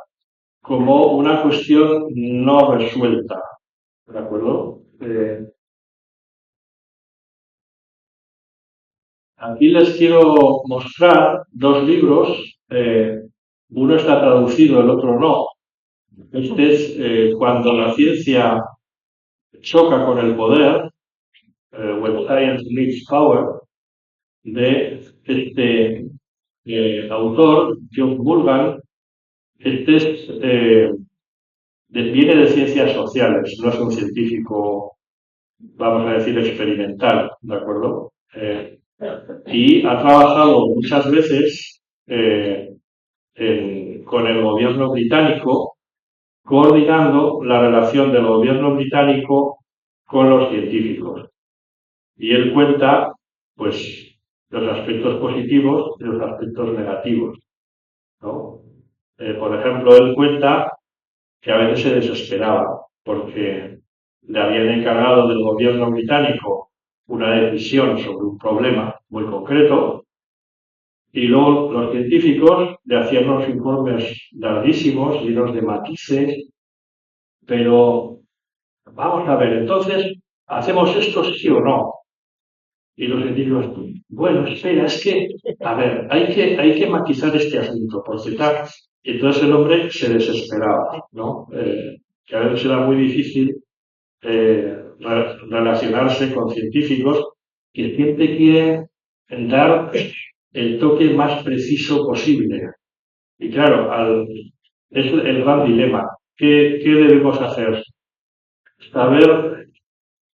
como una cuestión no resuelta. ¿De acuerdo? Aquí les quiero mostrar dos libros. Uno está traducido, el otro no. Este es Cuando la ciencia choca con el poder, When Science Meets Power, de este autor, John Bulgan. Este viene de ciencias sociales, no es un científico, vamos a decir, experimental, ¿de acuerdo? y ha trabajado muchas veces con el gobierno británico, coordinando la relación del gobierno británico con los científicos. Y él cuenta, pues, los aspectos positivos y los aspectos negativos, ¿no? Por ejemplo, él cuenta que a veces se desesperaba porque le habían encargado del gobierno británico una decisión sobre un problema muy concreto y luego los científicos le hacían unos informes larguísimos, llenos de matices, pero vamos a ver, entonces, ¿hacemos esto sí o no? Y los científicos, bueno, espera, es que, a ver, hay que matizar este asunto, porque tal. Y entonces el hombre se desesperaba, ¿no? Que a veces era muy difícil relacionarse con científicos que siempre quieren dar el toque más preciso posible. Y claro, es el gran dilema. ¿Qué debemos hacer? ¿Saber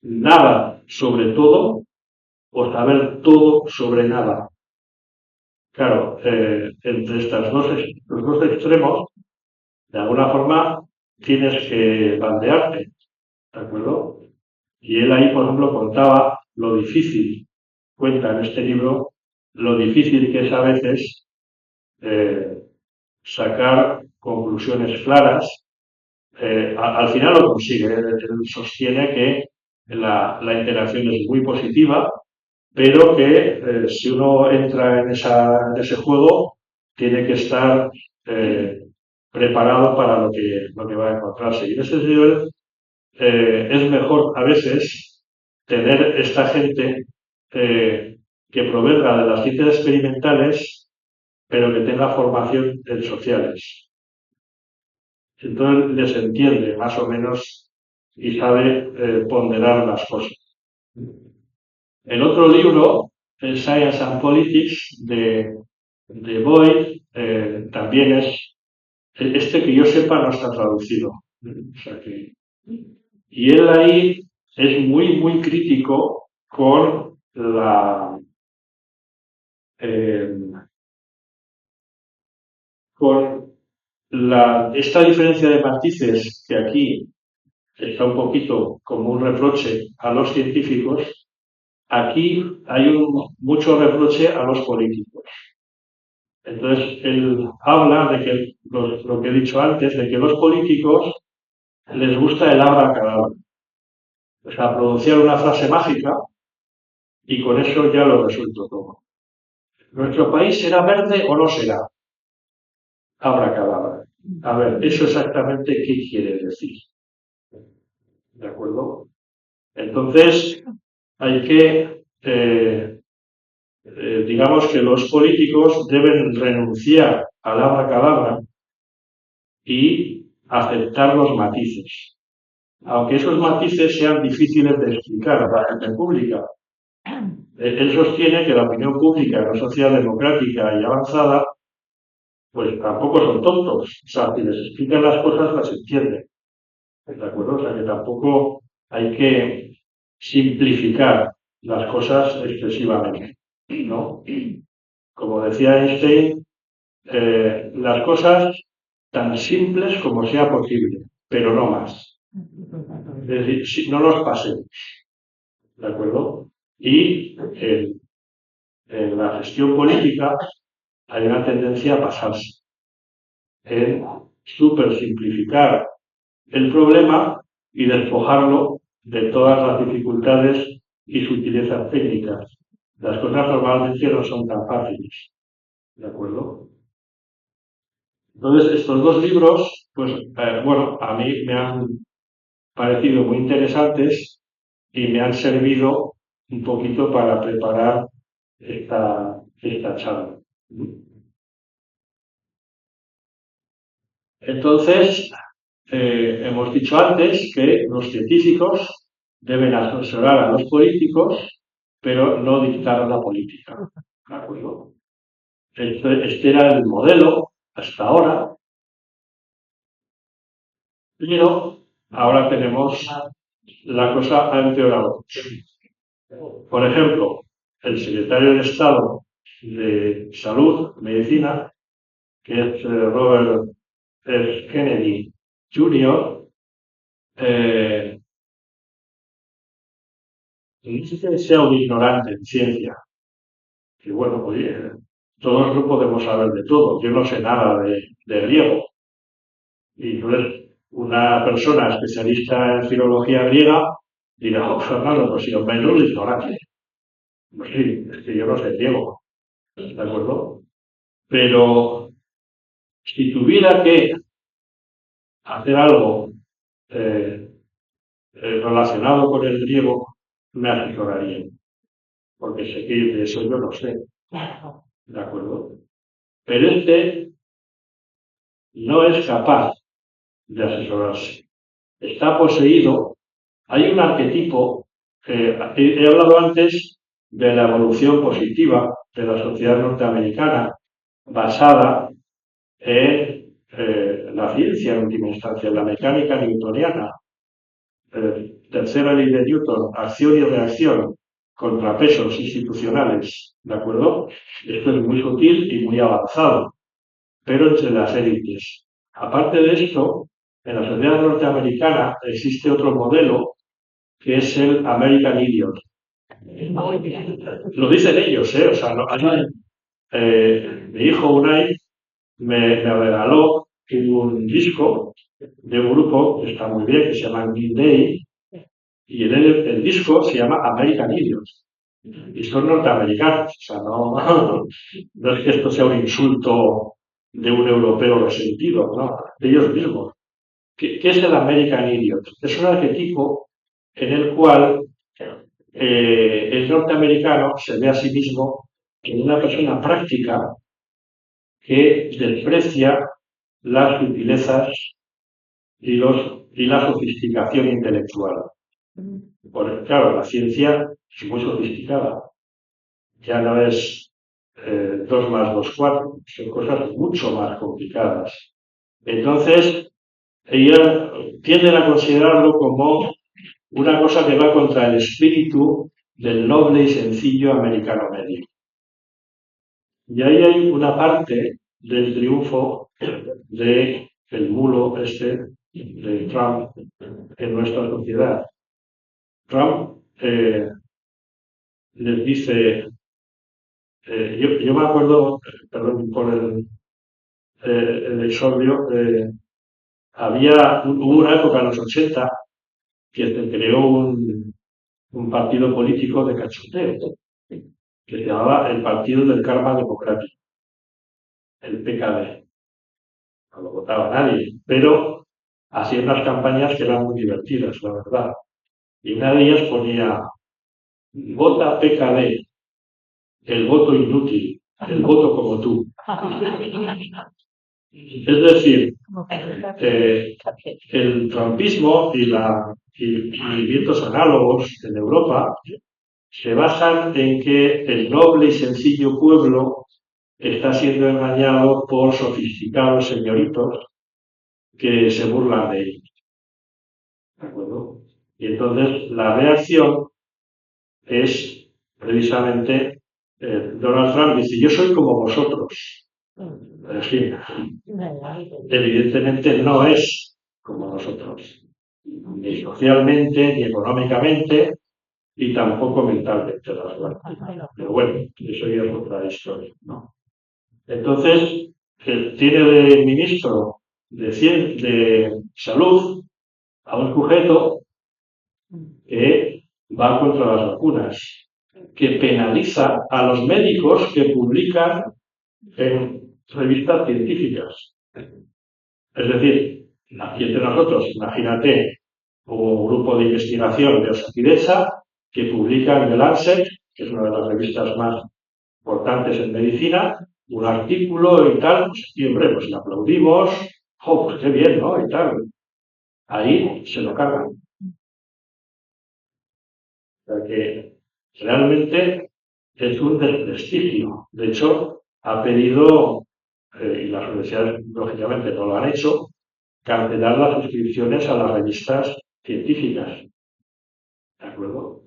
nada sobre todo o saber todo sobre nada? Claro, entre los dos extremos, de alguna forma, tienes que bandearte, ¿de acuerdo? Y él ahí, por ejemplo, contaba lo difícil, cuenta en este libro, lo difícil que es a veces eh, sacar conclusiones claras. Al final lo consigue, él sostiene que la interacción es muy positiva, pero que si uno entra en ese juego, tiene que estar eh, preparado para lo que va a encontrarse. Y en ese nivel es mejor a veces tener esta gente que provenga de las ciencias experimentales, pero que tenga formación en sociales. Entonces les entiende más o menos y sabe ponderar las cosas. El otro libro, el Science and Politics, de Boyd, también este que yo sepa no está traducido. O sea y él ahí es muy crítico eh, con esta diferencia de matices que aquí está un poquito como un reproche a los científicos. Aquí hay mucho reproche a los políticos. Entonces, él habla de que, lo que he dicho antes, de que los políticos les gusta el abracadabra. O sea, pronunciar una frase mágica y con eso ya lo resuelto todo. ¿Nuestro país será verde o no será? Abracadabra. A ver, ¿eso exactamente qué quiere decir? ¿De acuerdo? Entonces, hay que digamos que los políticos deben renunciar al abracadabra y aceptar los matices. Aunque esos matices sean difíciles de explicar a la gente pública. Él sostiene que la opinión pública en una sociedad democrática y avanzada, pues tampoco son tontos. O sea, si les explican las cosas, las entienden. ¿De acuerdo? O sea, que tampoco hay que simplificar las cosas excesivamente, ¿no? Como decía Einstein, las cosas tan simples como sea posible, pero no más. Es decir, si no nos pasemos, ¿de acuerdo? Y en la gestión política hay una tendencia a pasarse, en súper simplificar el problema y despojarlo de todas las dificultades y sutilezas técnicas. Las cosas normalmente no son tan fáciles, ¿de acuerdo? Entonces, estos dos libros, pues, bueno, a mí me han parecido muy interesantes y me han servido un poquito para preparar esta charla. Entonces, hemos dicho antes que los científicos deben asesorar a los políticos, pero no dictar la política. ¿De acuerdo? Este era el modelo hasta ahora, pero ahora tenemos la cosa ha empeorado. Por ejemplo, el secretario de Estado de Salud, Medicina, que es Robert F. Kennedy Jr., no sé que sea un ignorante en ciencia, que bueno, oye, todos no podemos saber de todo, yo no sé nada de griego, y entonces una persona especialista en filología griega dirá, oh, Fernando, pues si os menos un ignorante. Pues sí, es que yo no sé griego, ¿de acuerdo? Pero si tuviera que hacer algo eh, relacionado con el griego, me asesoraría, porque sé que de eso yo no sé, ¿de acuerdo? Pero este no es capaz de asesorarse. Está poseído. Hay un arquetipo, he hablado antes de la evolución positiva de la sociedad norteamericana, basada en la ciencia en última instancia, en la mecánica newtoniana, tercera ley de Newton, acción y reacción, contrapesos institucionales, ¿de acuerdo? Esto es muy sutil y muy avanzado, pero entre las élites. Aparte de esto, en la sociedad norteamericana existe otro modelo que es el American Idiot. Lo dicen ellos, ¿eh? O sea, mi hijo Unai me regaló un disco de un grupo que está muy bien, que se llama Green Day, y el disco se llama American Idiot. Y son norteamericanos, o sea, no es que esto sea un insulto de un europeo resentido, no, de ellos mismos. ¿Qué es el American Idiot? Es un arquetipo en el cual el norteamericano se ve a sí mismo como una persona práctica que desprecia las sutilezas y la sofisticación intelectual. Porque, claro, la ciencia es muy sofisticada. Ya no es 2 más 2, 4, son cosas mucho más complicadas. Entonces, ella tienden a considerarlo como una cosa que va contra el espíritu del noble y sencillo americano medio. Y ahí hay una parte del triunfo del mulo de Trump en nuestra sociedad. Trump les dice, yo me acuerdo, perdón por el exordio, hubo una época en los 80 que se creó un partido político de cachoteo que se llamaba el Partido del Karma Democrático, el PKD. No lo votaba nadie, pero hacía unas campañas que eran muy divertidas, la verdad. Y una de ellas ponía, vota PKD, el voto inútil, el voto como tú. Es decir, el trumpismo y movimientos análogos en Europa se basan en que el noble y sencillo pueblo está siendo engañado por sofisticados señoritos que se burlan de ellos. ¿De acuerdo? Y entonces la reacción es precisamente Donald Trump dice, yo soy como vosotros. En fin, evidentemente no es como nosotros, ni socialmente, ni económicamente, y tampoco mentalmente, la verdad. Pero bueno, eso ya es otra historia, ¿no? Entonces, tiene de ministro de Salud a un sujeto que va contra las vacunas, que penaliza a los médicos que publican en revistas científicas. Es decir, aquí entre nosotros, imagínate un grupo de investigación de Osakidesa que publica en The Lancet, que es una de las revistas más importantes en medicina, un artículo y tal, pues siempre pues le aplaudimos, ¡oh, pues qué bien, ¿no? Y tal. Ahí se lo cargan. O sea que realmente es un desprestigio. De hecho, ha pedido, y las universidades lógicamente no lo han hecho, cancelar las suscripciones a las revistas científicas. ¿De acuerdo?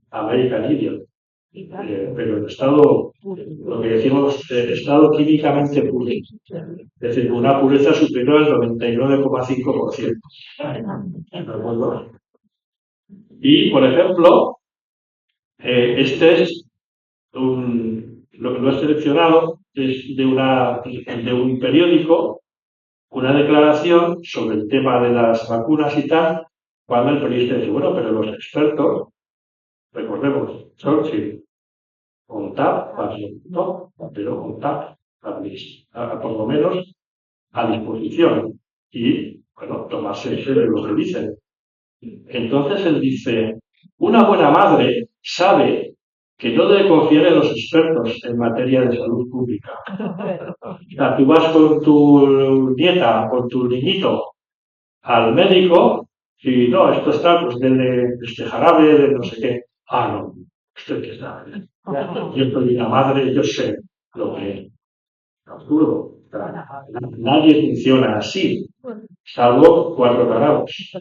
American Idiot. pero el estado, lo que decimos, estado químicamente puro. Es decir, una pureza superior al 99,5%. ¿De acuerdo? Y, por ejemplo, este es lo he seleccionado, es de un periódico, una declaración sobre el tema de las vacunas y tal, cuando el periodista dice, bueno, pero los expertos, recordemos, Churchill, con TAP, pero con TAP, por lo menos, a disposición. Y, bueno, tomarse en serio lo que dicen. Entonces él dice, una buena madre sabe que no debe confiar en los expertos en materia de salud pública. O sea, tú vas con tu nieta, con tu niñito, al médico y no, esto está, pues, de este jarabe, de no sé qué. Ah, no, esto hay que estar. Yo soy una madre, yo sé lo que absurdo. Nadie funciona así, salvo 4 tarados.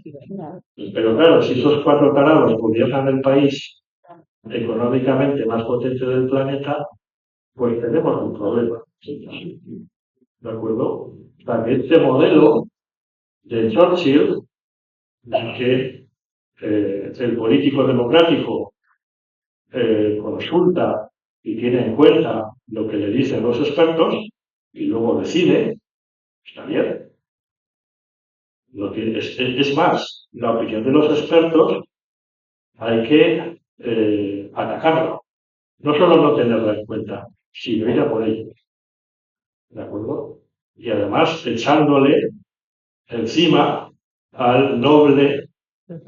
Pero claro, si esos 4 tarados gobiernan el país económicamente más potente del planeta, pues tenemos un problema. ¿De acuerdo? O sea, que este modelo de Churchill, de que el político democrático consulta y tiene en cuenta lo que le dicen los expertos y luego decide, está bien. Es más, la opinión de los expertos hay que atacarla. No solo no tenerla en cuenta, sino ir a por ello. ¿De acuerdo? Y además echándole encima al noble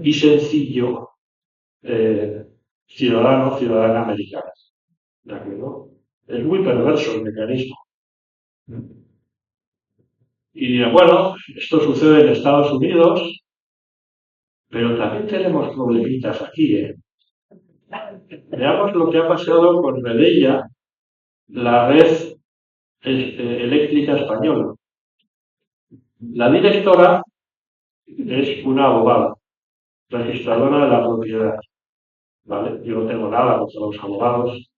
y sencillo ciudadana americano. ¿De acuerdo? Es muy perverso el mecanismo. Y bueno, esto sucede en Estados Unidos, pero también tenemos problemitas aquí, ¿eh? Veamos lo que ha pasado con Redeia, la red eléctrica española. La directora es una abogada, registradora de la propiedad. ¿Vale? Yo no tengo nada contra los abogados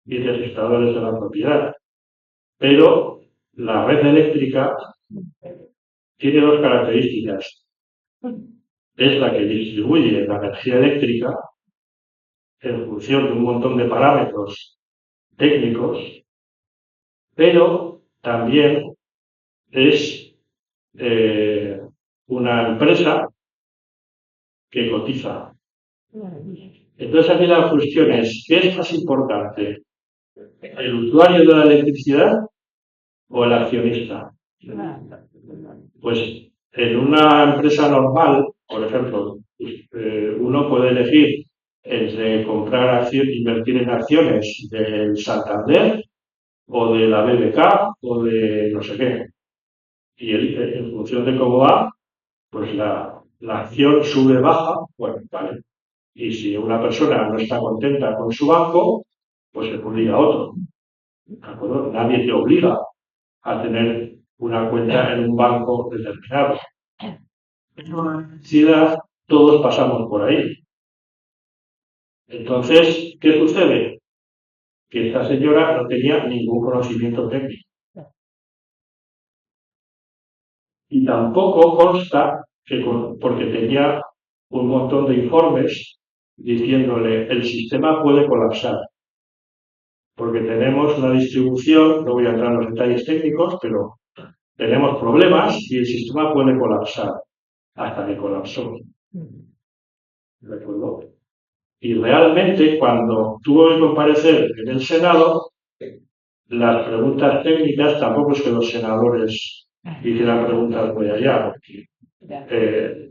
y registradores de la propiedad, pero la red eléctrica tiene 2 características. Es la que distribuye la energía eléctrica en función de un montón de parámetros técnicos, pero también es una empresa que cotiza. Entonces aquí la cuestión es, ¿qué es más importante? ¿El usuario de la electricidad o el accionista? Pues en una empresa normal, por ejemplo, uno puede elegir entre invertir en acciones del Santander o de la BBK o de no sé qué. Y en función de cómo va, pues la acción sube, baja, bueno, vale. Y si una persona no está contenta con su banco, pues se puede ir a otro. ¿De acuerdo? Nadie te obliga a tener una cuenta en un banco determinado. En una universidad todos pasamos por ahí. Entonces, ¿qué sucede? Que esta señora no tenía ningún conocimiento técnico. Y tampoco consta porque tenía un montón de informes diciéndole el sistema puede colapsar. Porque tenemos una distribución, no voy a entrar en los detalles técnicos, pero tenemos problemas y el sistema puede colapsar. Hasta que colapsó. ¿De acuerdo? Y realmente, cuando tuvo que comparecer en el Senado, las preguntas técnicas tampoco es que los senadores hicieran preguntas muy allá, porque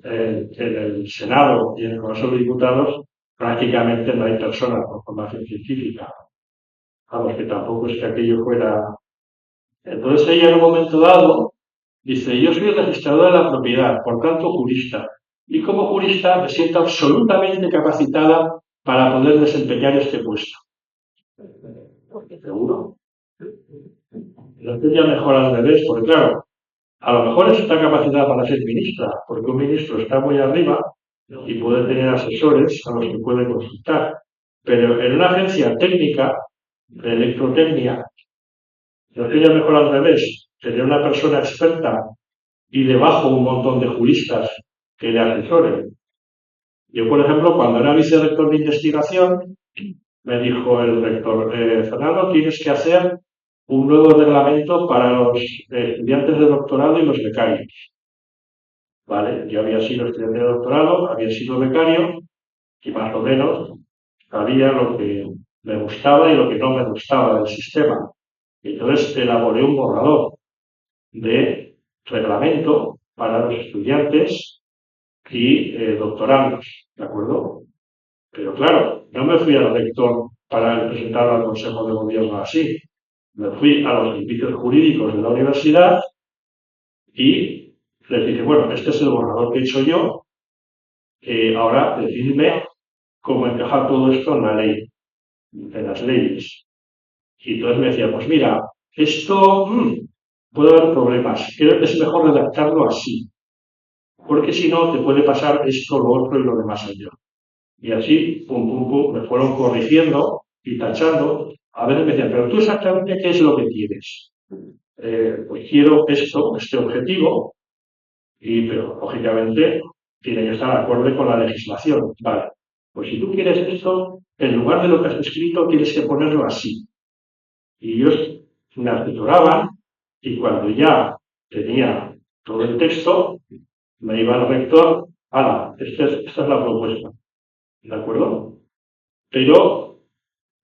en el Senado y en el Congreso de Diputados prácticamente no hay personas con formación científica. Vamos, que tampoco es que aquello fuera. Entonces ella en un momento dado dice, yo soy registradora de la propiedad, por tanto jurista, y como jurista me siento absolutamente capacitada para poder desempeñar este puesto. ¿Seguro? Entonces ya mejor al revés, porque claro, a lo mejor está capacitada para ser ministra, porque un ministro está muy arriba y puede tener asesores a los que puede consultar. Pero en una agencia técnica, de electrotecnia, no sería mejor al revés, tener una persona experta y debajo un montón de juristas que le asesoren. Yo, por ejemplo, cuando era vicerrector de investigación, me dijo el rector, Fernando, tienes que hacer un nuevo reglamento para los estudiantes de doctorado y los becarios. ¿Vale? Yo había sido estudiante de doctorado, había sido becario y más o menos sabía lo que me gustaba y lo que no me gustaba del sistema. Entonces elaboré un borrador de reglamento para los estudiantes y doctorandos, ¿de acuerdo? Pero claro, no me fui al rector para presentarlo al Consejo de Gobierno así. Me fui a los servicios jurídicos de la universidad y les dije, bueno, este es el borrador que he hecho yo, ahora decidme cómo encaja todo esto en la ley, en las leyes. Y entonces me decía, pues mira, esto puede haber problemas, creo que es mejor redactarlo así, porque si no te puede pasar esto, lo otro y lo demás allá. Y así, pum, pum, pum, me fueron corrigiendo y tachando. A veces me decían, pero tú exactamente qué es lo que quieres. Pues quiero esto, este objetivo, pero lógicamente tiene que estar acorde con la legislación. Vale, pues si tú quieres esto, en lugar de lo que has escrito, tienes que ponerlo así. Y ellos me asesoraban y cuando ya tenía todo el texto, me iba al rector, ¡hala! Esta es la propuesta. ¿De acuerdo? Pero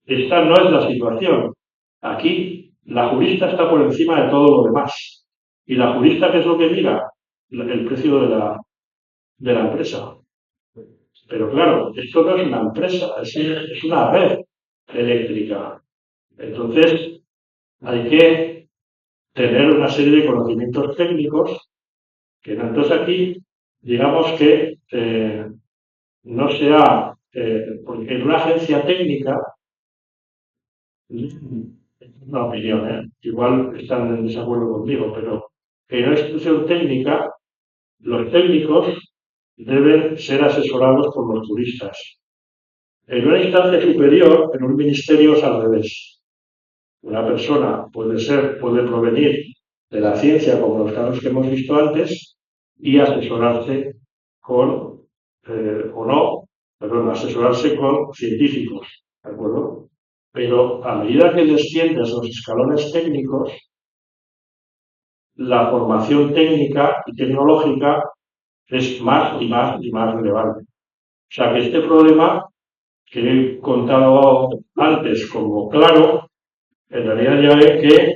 esta no es la situación. Aquí la jurista está por encima de todo lo demás. ¿Y la jurista qué es lo que mira? El precio de la empresa. Pero claro, esto no es una empresa, es una red eléctrica. Entonces, hay que tener una serie de conocimientos técnicos que entonces aquí, digamos que no sea, porque en una agencia técnica, una opinión, igual están en desacuerdo conmigo, pero en una institución técnica, los técnicos deben ser asesorados por los juristas. En una instancia superior, en un ministerio es al revés. Una persona puede provenir de la ciencia, como los casos que hemos visto antes, y asesorarse con, o no, perdón, asesorarse con científicos, ¿de acuerdo? Pero a medida que desciendes los escalones técnicos, la formación técnica y tecnológica es más y más y más relevante. O sea que este problema que he contado antes como claro, en realidad ya ve que,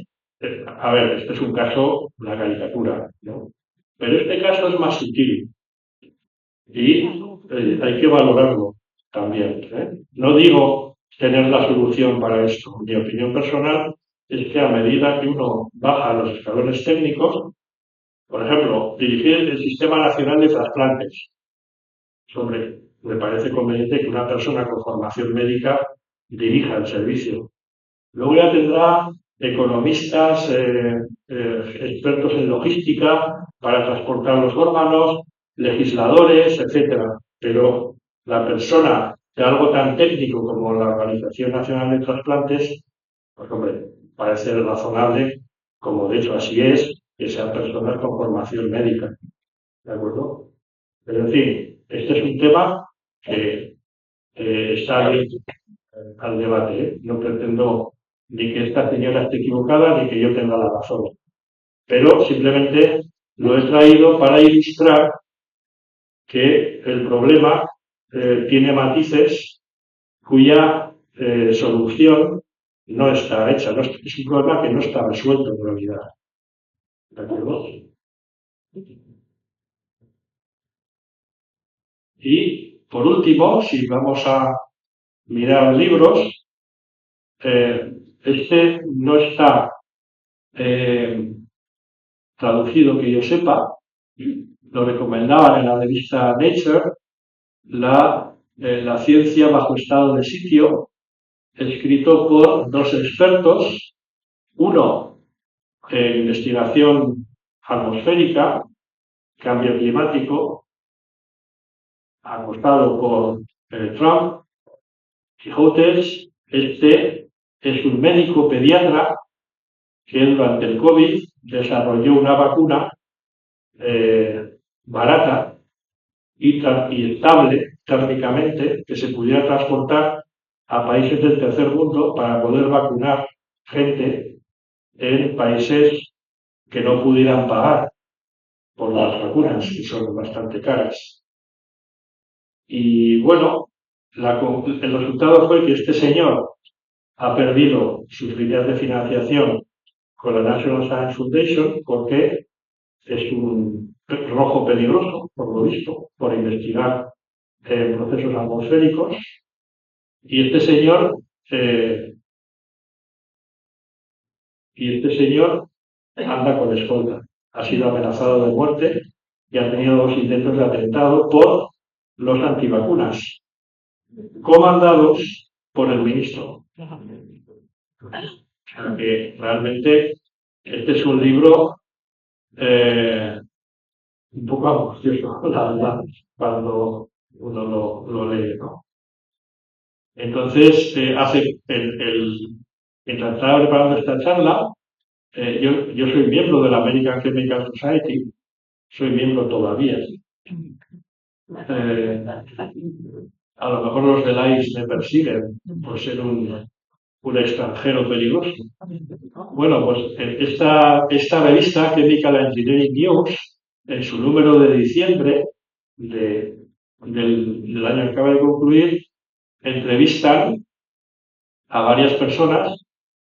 a ver, este es un caso, una caricatura, ¿no? Pero este caso es más sutil y hay que valorarlo también. No digo tener la solución para esto. Mi opinión personal es que a medida que uno baja los escalones técnicos, por ejemplo, dirigir el Sistema Nacional de Trasplantes, me parece conveniente que una persona con formación médica dirija el servicio. Luego ya tendrá economistas, expertos en logística para transportar los órganos, legisladores, etcétera. Pero la persona de algo tan técnico como la Organización Nacional de Trasplantes, pues hombre, parece razonable, como de hecho así es, que sean personas con formación médica. ¿De acuerdo? Pero en fin, este es un tema que está al debate. No pretendo ni que esta señora esté equivocada ni que yo tenga la razón. Pero simplemente lo he traído para ilustrar que el problema tiene matices cuya solución no está hecha. Es un problema que no está resuelto en realidad. ¿De acuerdo? Y por último, si vamos a mirar libros, este no está traducido que yo sepa, lo recomendaban en la revista Nature, la ciencia bajo estado de sitio, escrito por dos expertos, uno en investigación atmosférica, cambio climático, acostado por Trump, Quijotes, este es un médico pediatra que durante el COVID desarrolló una vacuna barata y estable térmicamente que se pudiera transportar a países del tercer mundo para poder vacunar gente en países que no pudieran pagar por las vacunas, que son bastante caras. Y bueno, el resultado fue que este señor ha perdido sus líneas de financiación con la National Science Foundation porque es un rojo peligroso, por lo visto, por investigar procesos atmosféricos. Y eh, este señor anda con escolta. Ha sido amenazado de muerte y ha tenido 2 intentos de atentado por los antivacunas, comandados por el ministro. O sea que realmente este es un libro un poco angustioso, la verdad, cuando uno lo lee, ¿no? Entonces, mientras estaba preparando esta charla, yo soy miembro de la American Chemical Society, soy miembro todavía. A lo mejor los del ICE me persiguen por ser un extranjero peligroso. Bueno, pues esta revista, Chemical Engineering News, en su número de diciembre del año que acaba de concluir, entrevistan a varias personas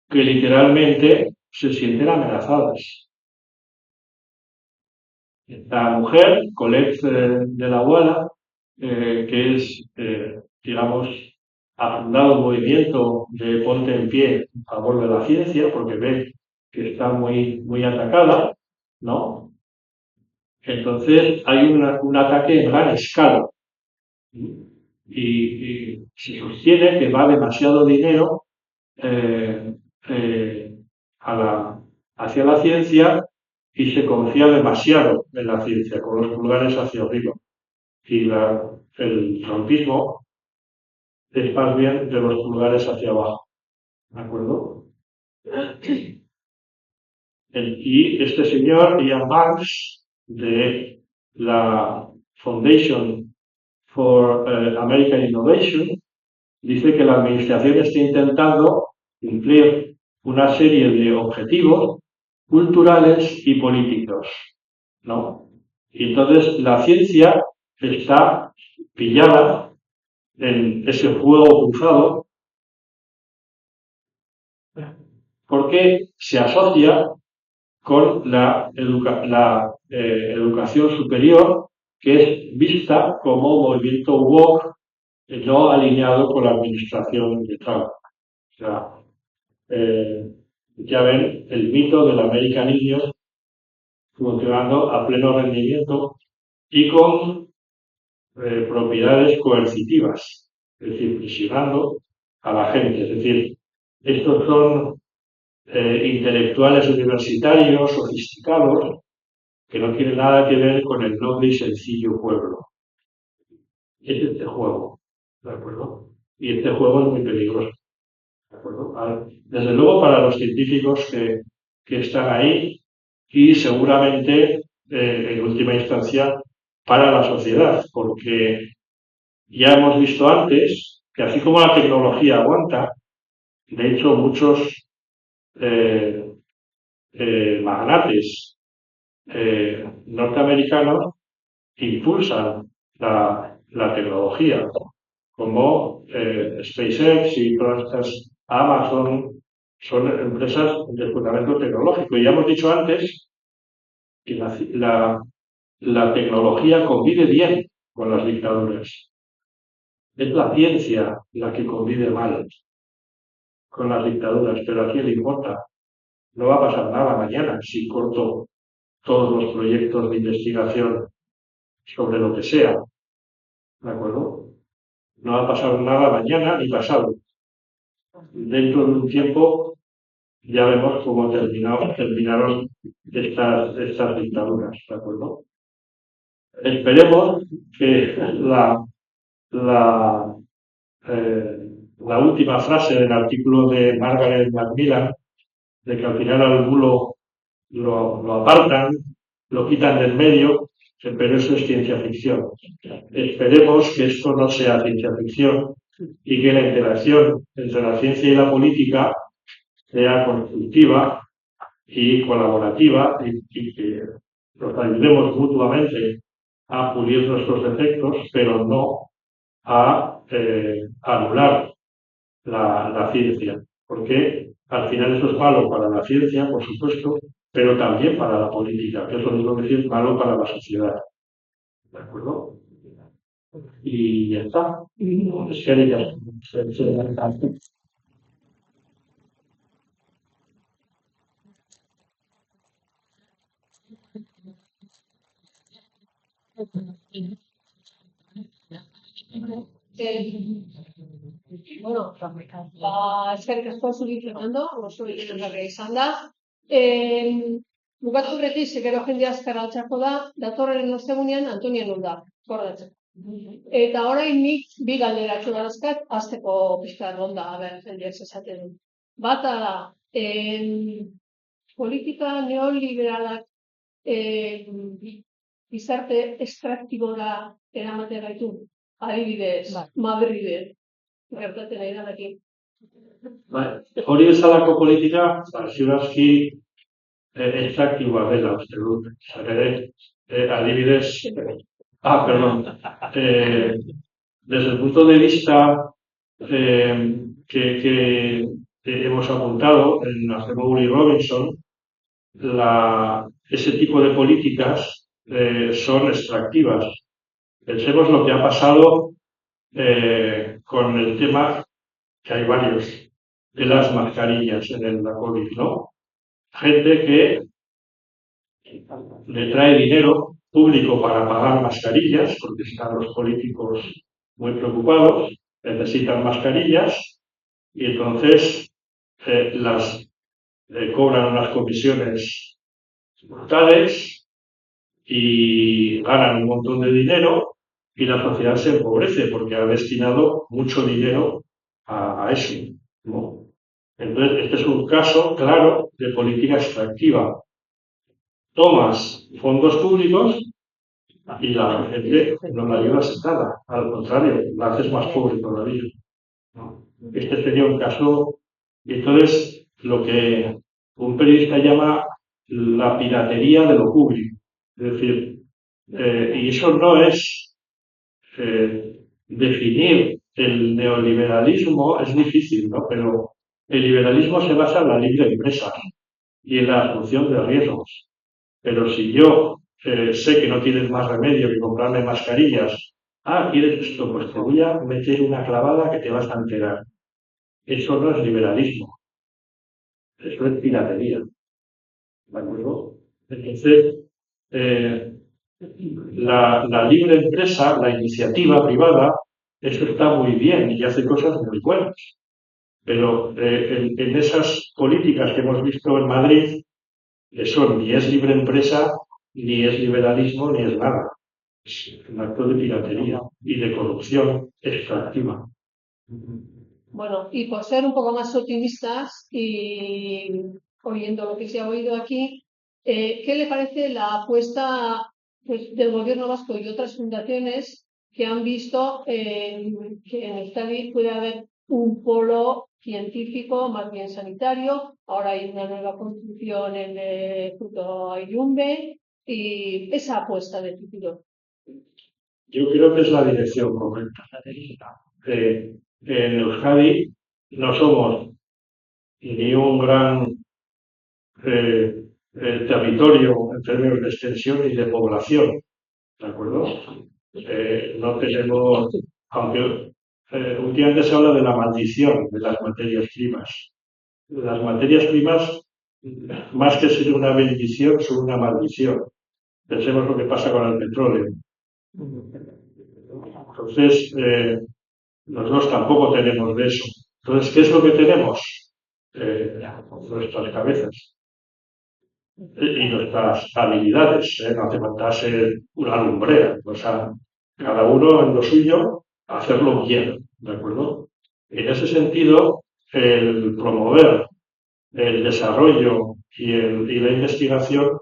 que literalmente se sienten amenazadas. Esta mujer, Colette de la Guala, que es, digamos, ha fundado un movimiento de ponte en pie a favor de la ciencia, porque ve que está muy atacada, ¿no? Entonces hay un ataque en gran escala y se sostiene que va demasiado dinero eh, eh, hacia la ciencia y se confía demasiado en la ciencia, con los pulgares hacia arriba. Y el trumpismo es más bien de los pulgares hacia abajo. ¿De acuerdo? Y este señor, Ian Banks, de la Foundation for American Innovation, dice que la administración está intentando cumplir una serie de objetivos culturales y políticos, ¿no? Y entonces la ciencia está pillada en ese juego cruzado porque se asocia con la educación superior, que es vista como movimiento woke no alineado con la administración de Trump. O sea, ya ven el mito del American Indian funcionando a pleno rendimiento y con propiedades coercitivas, es decir, presionando a la gente. Es decir, estos son intelectuales universitarios sofisticados que no tienen nada que ver con el noble y sencillo pueblo. Es este juego, ¿de acuerdo? Y este juego es muy peligroso, ¿de acuerdo? Desde luego para los científicos que están ahí y seguramente, en última instancia, para la sociedad, porque ya hemos visto antes que así como la tecnología aguanta, de hecho muchos magnates norteamericanos impulsan la tecnología, como SpaceX y todas estas Amazon, son empresas de fundamento tecnológico. Y ya hemos dicho antes que la tecnología convive bien con las dictaduras. Es la ciencia la que convive mal con las dictaduras, pero ¿a quién le importa? No va a pasar nada mañana si corto todos los proyectos de investigación sobre lo que sea, ¿de acuerdo? No va a pasar nada mañana ni pasado. Dentro de un tiempo ya vemos cómo terminaron estas dictaduras, ¿de acuerdo? Esperemos que la la última frase del artículo de Margaret Macmillan, de que al final al bulo lo apartan, lo quitan del medio, pero eso es ciencia ficción. Esperemos que esto no sea ciencia ficción y que la interacción entre la ciencia y la política sea constructiva y colaborativa y que nos ayudemos mutuamente a pulir nuestros defectos, pero no a anular la ciencia, porque al final eso es malo para la ciencia, por supuesto, pero también para la política, que es lo mismo que es malo para la sociedad. ¿De acuerdo? Y ya está. Es que ya. Bueno, eskerrik asko zuri Fernando, oso interesgarria izan da. Bukatu aurretik, gero jende azkar altxako da, datorren ostegunean Antonia non da, gordatzen. Eta orain nik bi galderatxo darazkat, hasteko pixka ronda, jendeak esaten du. Bata da, politika neoliberalak gizarte estraktibora eramaten gaitu. Adibidez, Madriden, gertatzen ari danakin. Hori bezalako politika, ziur aski extraktiboa dela, uste dut. Adibidez, perdón. Desde el punto de vista que hemos apuntado en Acemoglu y Robinson, ese tipo de políticas son extractivas. Pensemos lo que ha pasado con el tema, que hay varios, de las mascarillas en la COVID, ¿no? Gente que le trae dinero público para pagar mascarillas, porque están los políticos muy preocupados, necesitan mascarillas, y entonces las cobran unas comisiones brutales y ganan un montón de dinero y la sociedad se empobrece porque ha destinado mucho dinero a eso, ¿no? Entonces, este es un caso claro de política extractiva. Tomas fondos públicos y la gente no la ayudas nada, al contrario, la haces más pobre todavía, ¿no? Este sería un caso, entonces, lo que un periodista llama la piratería de lo público. Es decir, y eso no es definir el neoliberalismo, es difícil, ¿no? Pero el liberalismo se basa en la libre empresa y en la asunción de riesgos. Pero si yo sé que no tienes más remedio que comprarme mascarillas, ¿quieres esto? Pues te voy a meter una clavada que te vas a enterar. Eso no es liberalismo, eso es piratería. ¿De acuerdo? Entonces, la libre empresa, la iniciativa privada, eso está muy bien y hace cosas muy buenas. Pero en esas políticas que hemos visto en Madrid, eso ni es libre empresa, ni es liberalismo, ni es nada. Es un acto de piratería y de corrupción extractiva. Bueno, y por ser un poco más optimistas y oyendo lo que se ha oído aquí, ¿qué le parece la apuesta del gobierno vasco y otras fundaciones que han visto que en Euskadi puede haber un polo científico, más bien sanitario? Ahora hay una nueva construcción junto a Yumbe y esa apuesta de futuro. Yo creo que es la dirección correcta. En Euskadi no somos ni un gran territorio en términos de extensión y de población, ¿de acuerdo? No tenemos, aunque últimamente se habla de la maldición de las materias primas. Las materias primas, más que ser una bendición, son una maldición. Pensemos lo que pasa con el petróleo. Entonces, nosotros tampoco tenemos de eso. Entonces, ¿qué es lo que tenemos? Nuestras cabezas y nuestras habilidades. No hace falta ser una lumbrera. O sea, cada uno en lo suyo, hacerlo bien, ¿de acuerdo? En ese sentido, el promover el desarrollo y la investigación,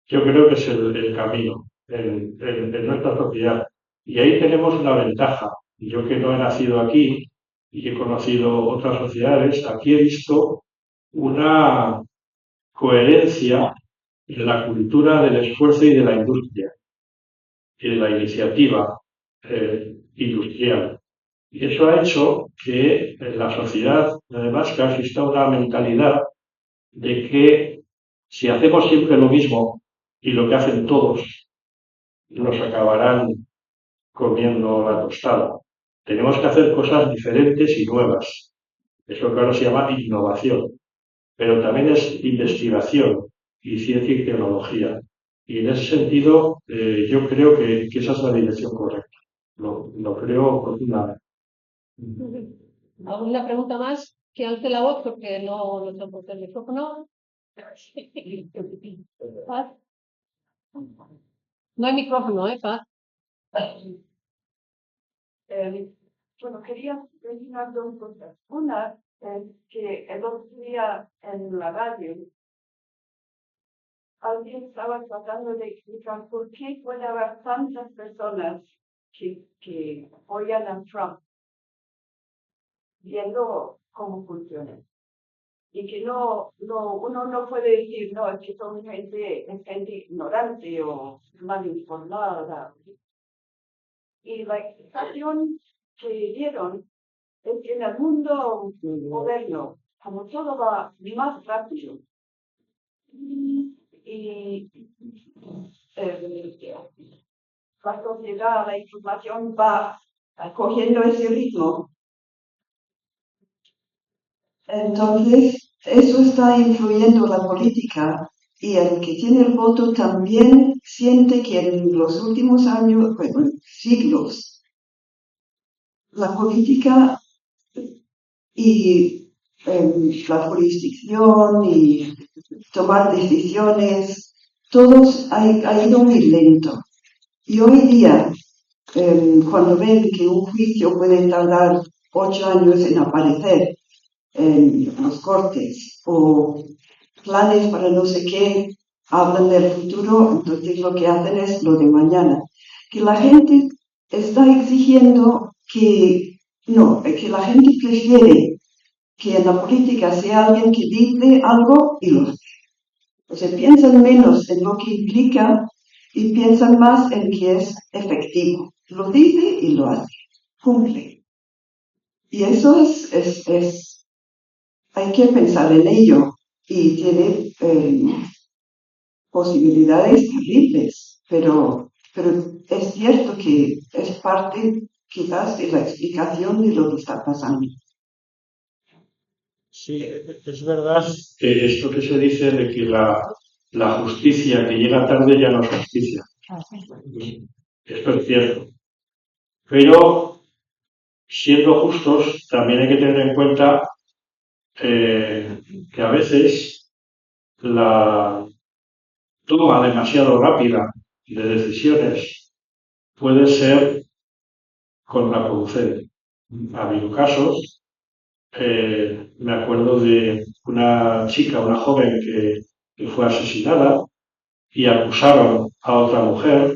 yo creo que es el camino en nuestra sociedad. Y ahí tenemos una ventaja. Yo que no he nacido aquí y he conocido otras sociedades, aquí he visto una coherencia en la cultura del esfuerzo y de la industria y de la iniciativa industrial. Y eso ha hecho que en la sociedad vasca exista una mentalidad de que si hacemos siempre lo mismo y lo que hacen todos, nos acabarán comiendo la tostada. Tenemos que hacer cosas diferentes y nuevas. Eso claro se llama innovación, pero también es investigación y ciencia y tecnología. Y en ese sentido, yo creo que esa es la dirección correcta. Lo creo profundamente. ¿Alguna pregunta más? Que alce la voz porque no tengo el micrófono. Paz. No hay micrófono, Paz. Bueno, quería mencionar dos cosas. Una es que el otro día en la radio alguien estaba tratando de explicar por qué puede haber tantas personas que apoyan a Trump viendo cómo funciona. Y que uno no puede decir, no, es que son gente ignorante o mal informada. Y la explicación que dieron es que en el mundo moderno, como todo va más rápido, y la sociedad, la información va cogiendo ese ritmo. Entonces, eso está influyendo la política y el que tiene el voto también siente que en los últimos años, bueno, siglos, la política y la jurisdicción y tomar decisiones, todos ha ido muy lento. Y hoy día, cuando ven que un juicio puede tardar 8 años en aparecer en los cortes o planes para no sé qué, hablan del futuro, entonces lo que hacen es lo de mañana. Que la gente está exigiendo que la gente prefiere que en la política sea alguien que dice algo y lo hace. O sea, piensan menos en lo que implica y piensan más en que es efectivo. Lo dice y lo hace. Cumple. Y eso hay que pensar en ello. Y tiene posibilidades terribles. Pero es cierto que es parte quizás de la explicación de lo que está pasando. Sí, es verdad que esto que se dice de que la justicia que llega tarde ya no es justicia. Esto es cierto. Pero, siendo justos, también hay que tener en cuenta que a veces la toma demasiado rápida de decisiones puede ser contraproducente. Ha habido casos, me acuerdo de una chica, una joven que fue asesinada y acusaron a otra mujer,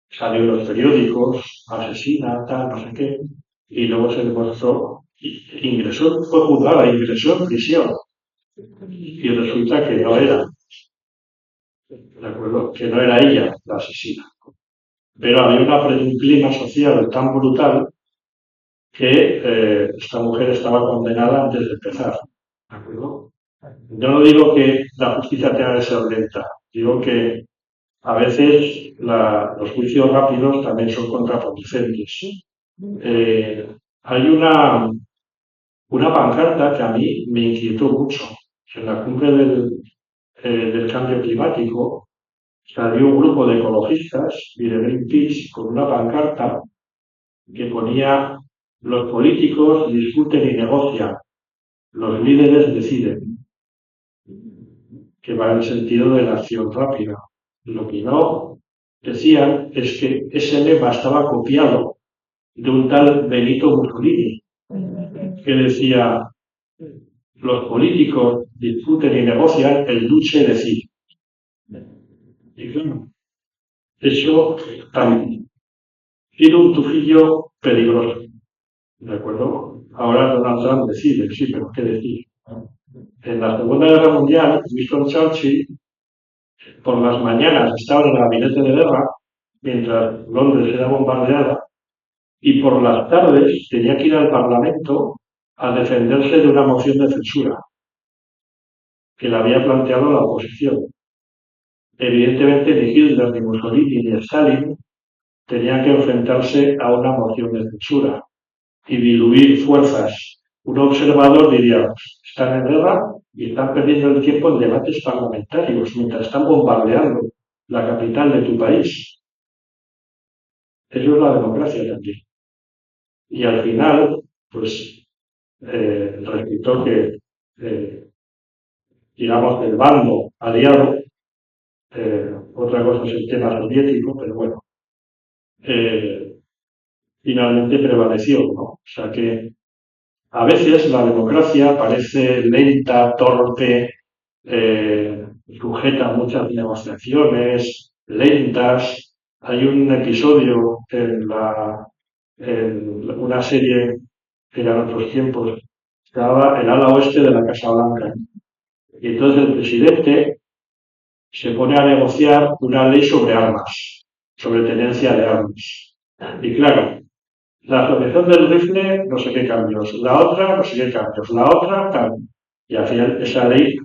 salió en los periódicos, asesina, tal, no sé qué, y luego se demostró, fue juzgada, ingresó en prisión, y resulta que no era, ¿de acuerdo? Que no era ella la asesina. Pero había un clima social tan brutal que esta mujer estaba condenada antes de empezar, ¿de acuerdo? Yo no digo que la justicia tenga que ser lenta, digo que a veces los juicios rápidos también son contraproducentes. Hay una pancarta que a mí me inquietó mucho. En la cumbre del cambio climático salió un grupo de ecologistas y de Greenpeace con una pancarta que ponía: los políticos discuten y negocian, los líderes deciden, que va en el sentido de la acción rápida. Lo que no decían es que ese lema estaba copiado de un tal Benito Mussolini, que decía: los políticos discuten y negocian, el duce decide. Y claro, eso también tiene un tufillo peligroso, ¿de acuerdo? Ahora Donald Trump decide, sí, pero ¿qué decide? En la Segunda Guerra Mundial, Winston Churchill, por las mañanas estaba en el gabinete de guerra, mientras Londres era bombardeada, y por las tardes tenía que ir al Parlamento a defenderse de una moción de censura que le había planteado la oposición. Evidentemente, ni Hitler, ni Mussolini, ni Stalin tenían que enfrentarse a una moción de censura y diluir fuerzas. Un observador diría: están en guerra y están perdiendo el tiempo en debates parlamentarios mientras están bombardeando la capital de tu país. Eso es la democracia también. Y al final, pues, resultó que, digamos, el bando aliado, otra cosa es el tema soviético, pero bueno, finalmente prevaleció, ¿no? O sea que a veces la democracia parece lenta, torpe, sujeta a muchas negociaciones, lentas. Hay un episodio en una serie que era en otros tiempos, se llamaba El ala oeste de la Casa Blanca. Y entonces el presidente se pone a negociar una ley sobre armas, sobre tenencia de armas. Y claro, la asociación del rifle, no sé qué cambios, la otra, no sé qué cambios, la otra, tal. Y al final esa ley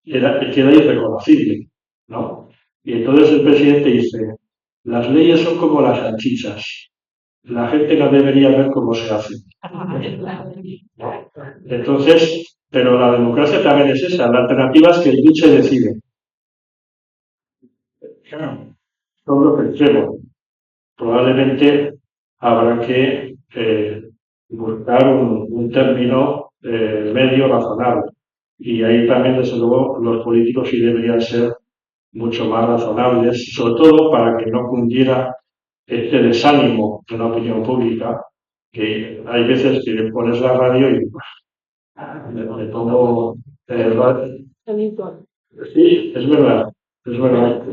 queda irreconocible, ¿no? Y entonces el presidente dice: las leyes son como las salchichas, la gente no debería ver cómo se hacen. Entonces, pero la democracia también es esa, la alternativa es que el duce decide. Claro, son los extremos. Probablemente habrá que buscar un término medio razonable. Y ahí también, desde luego, los políticos sí deberían ser mucho más razonables, sobre todo para que no cundiera este desánimo de la opinión pública, que hay veces que pones la radio y me pongo sí, es verdad, es verdad.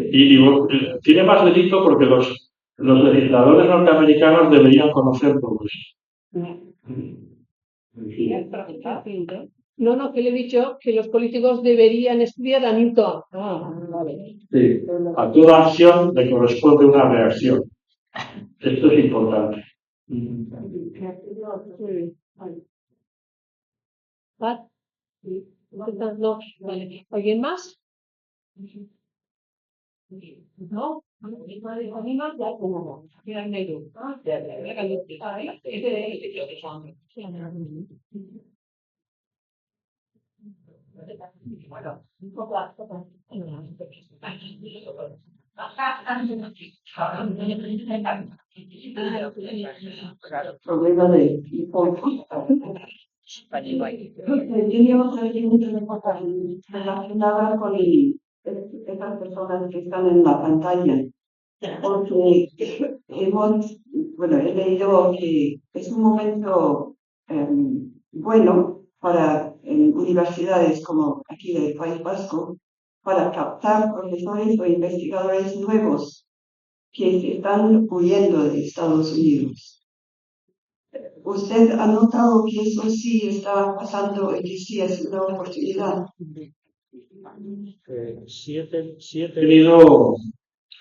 Tiene más delito porque los legisladores norteamericanos deberían conocer todo eso. No, que le he dicho que los políticos deberían estudiar a Newton. Vale. Sí, a toda acción le corresponde una reacción. Esto es importante. No, vale. ¿Alguien más? No. Problema de teníamos aquí mucho relacionada con esas personas que están en la pantalla, porque he leído que es un momento bueno para universidades como aquí del País Vasco, para captar profesores o investigadores nuevos que se están huyendo de Estados Unidos. ¿Usted ha notado que eso sí está pasando y que sí es una oportunidad? Sí he tenido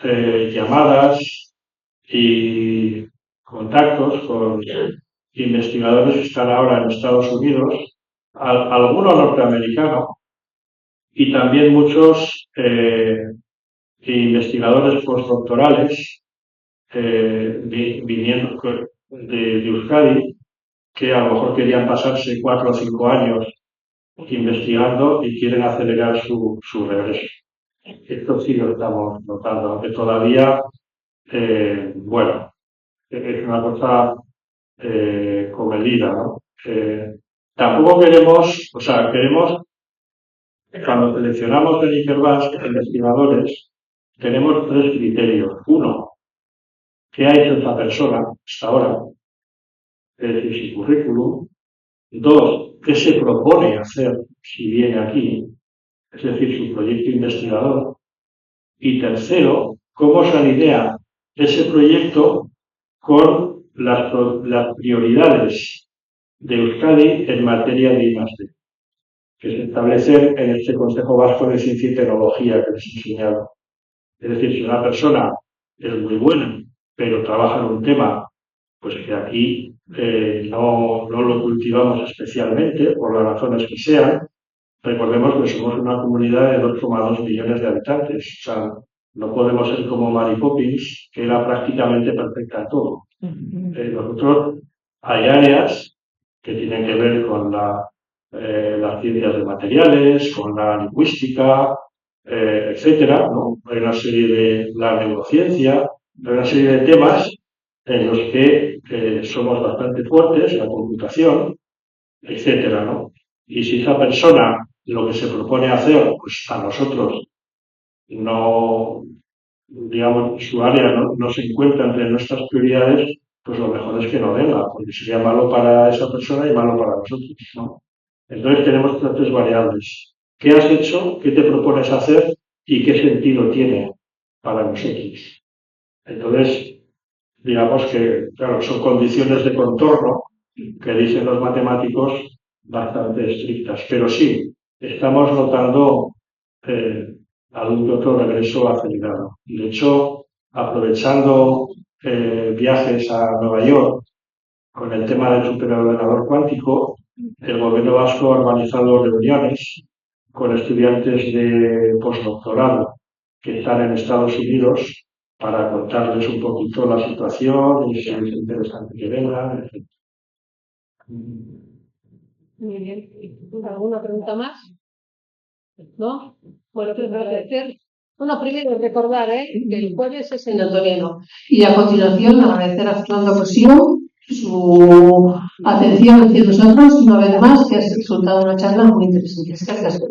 llamadas y contactos con investigadores que están ahora en Estados Unidos, algunos norteamericanos y también muchos investigadores postdoctorales viniendo de Euskadi, que a lo mejor querían pasarse 4 o 5 años investigando y quieren acelerar su regreso. Esto sí lo estamos notando, aunque todavía, bueno, es una cosa comedida, ¿no? Tampoco queremos, cuando seleccionamos en Ikerbasque investigadores, tenemos 3 criterios. Uno, ¿qué ha hecho esa persona hasta ahora? Es decir, su currículum. Dos, qué se propone hacer si viene aquí, es decir, su proyecto investigador. Y tercero, cómo se alinea ese proyecto con las prioridades de Euskadi en materia de I+D, que se establecen en este Consejo Vasco de Ciencia y Tecnología que les he enseñado. Es decir, si una persona es muy buena, pero trabaja en un tema pues que aquí no lo cultivamos especialmente, por las razones que sean. Recordemos que somos una comunidad de 2,2 millones de habitantes. O sea, no podemos ser como Mary Poppins, que era prácticamente perfecta en todo. Nosotros hay áreas que tienen que ver con las ciencias de materiales, con la lingüística, etcétera, ¿no? Hay una serie de la neurociencia, hay una serie de temas en los que somos bastante fuertes, la computación, etcétera, ¿no? Y si esa persona lo que se propone hacer, pues a nosotros no, digamos, su área no se encuentra entre nuestras prioridades, pues lo mejor es que no venga, porque sería malo para esa persona y malo para nosotros, ¿no? Entonces tenemos estas tres variables. ¿Qué has hecho? ¿Qué te propones hacer? ¿Y qué sentido tiene para nosotros? Entonces, digamos que, claro, son condiciones de contorno que dicen los matemáticos bastante estrictas, pero sí, estamos notando algún que otro regreso acelerado. De hecho, aprovechando viajes a Nueva York con el tema del superordenador cuántico, el gobierno vasco ha organizado reuniones con estudiantes de postdoctorado que están en Estados Unidos para contarles un poquito la situación y si es interesante que vengan, etc. Muy bien. ¿Alguna pregunta más? ¿No? Bueno, pues agradecer. Bueno, primero recordar que el jueves es en Otoriano. Y a continuación agradecer a Fernando Cosío su atención hacia nosotros una vez más, que ha resultado una charla muy interesante. Gracias.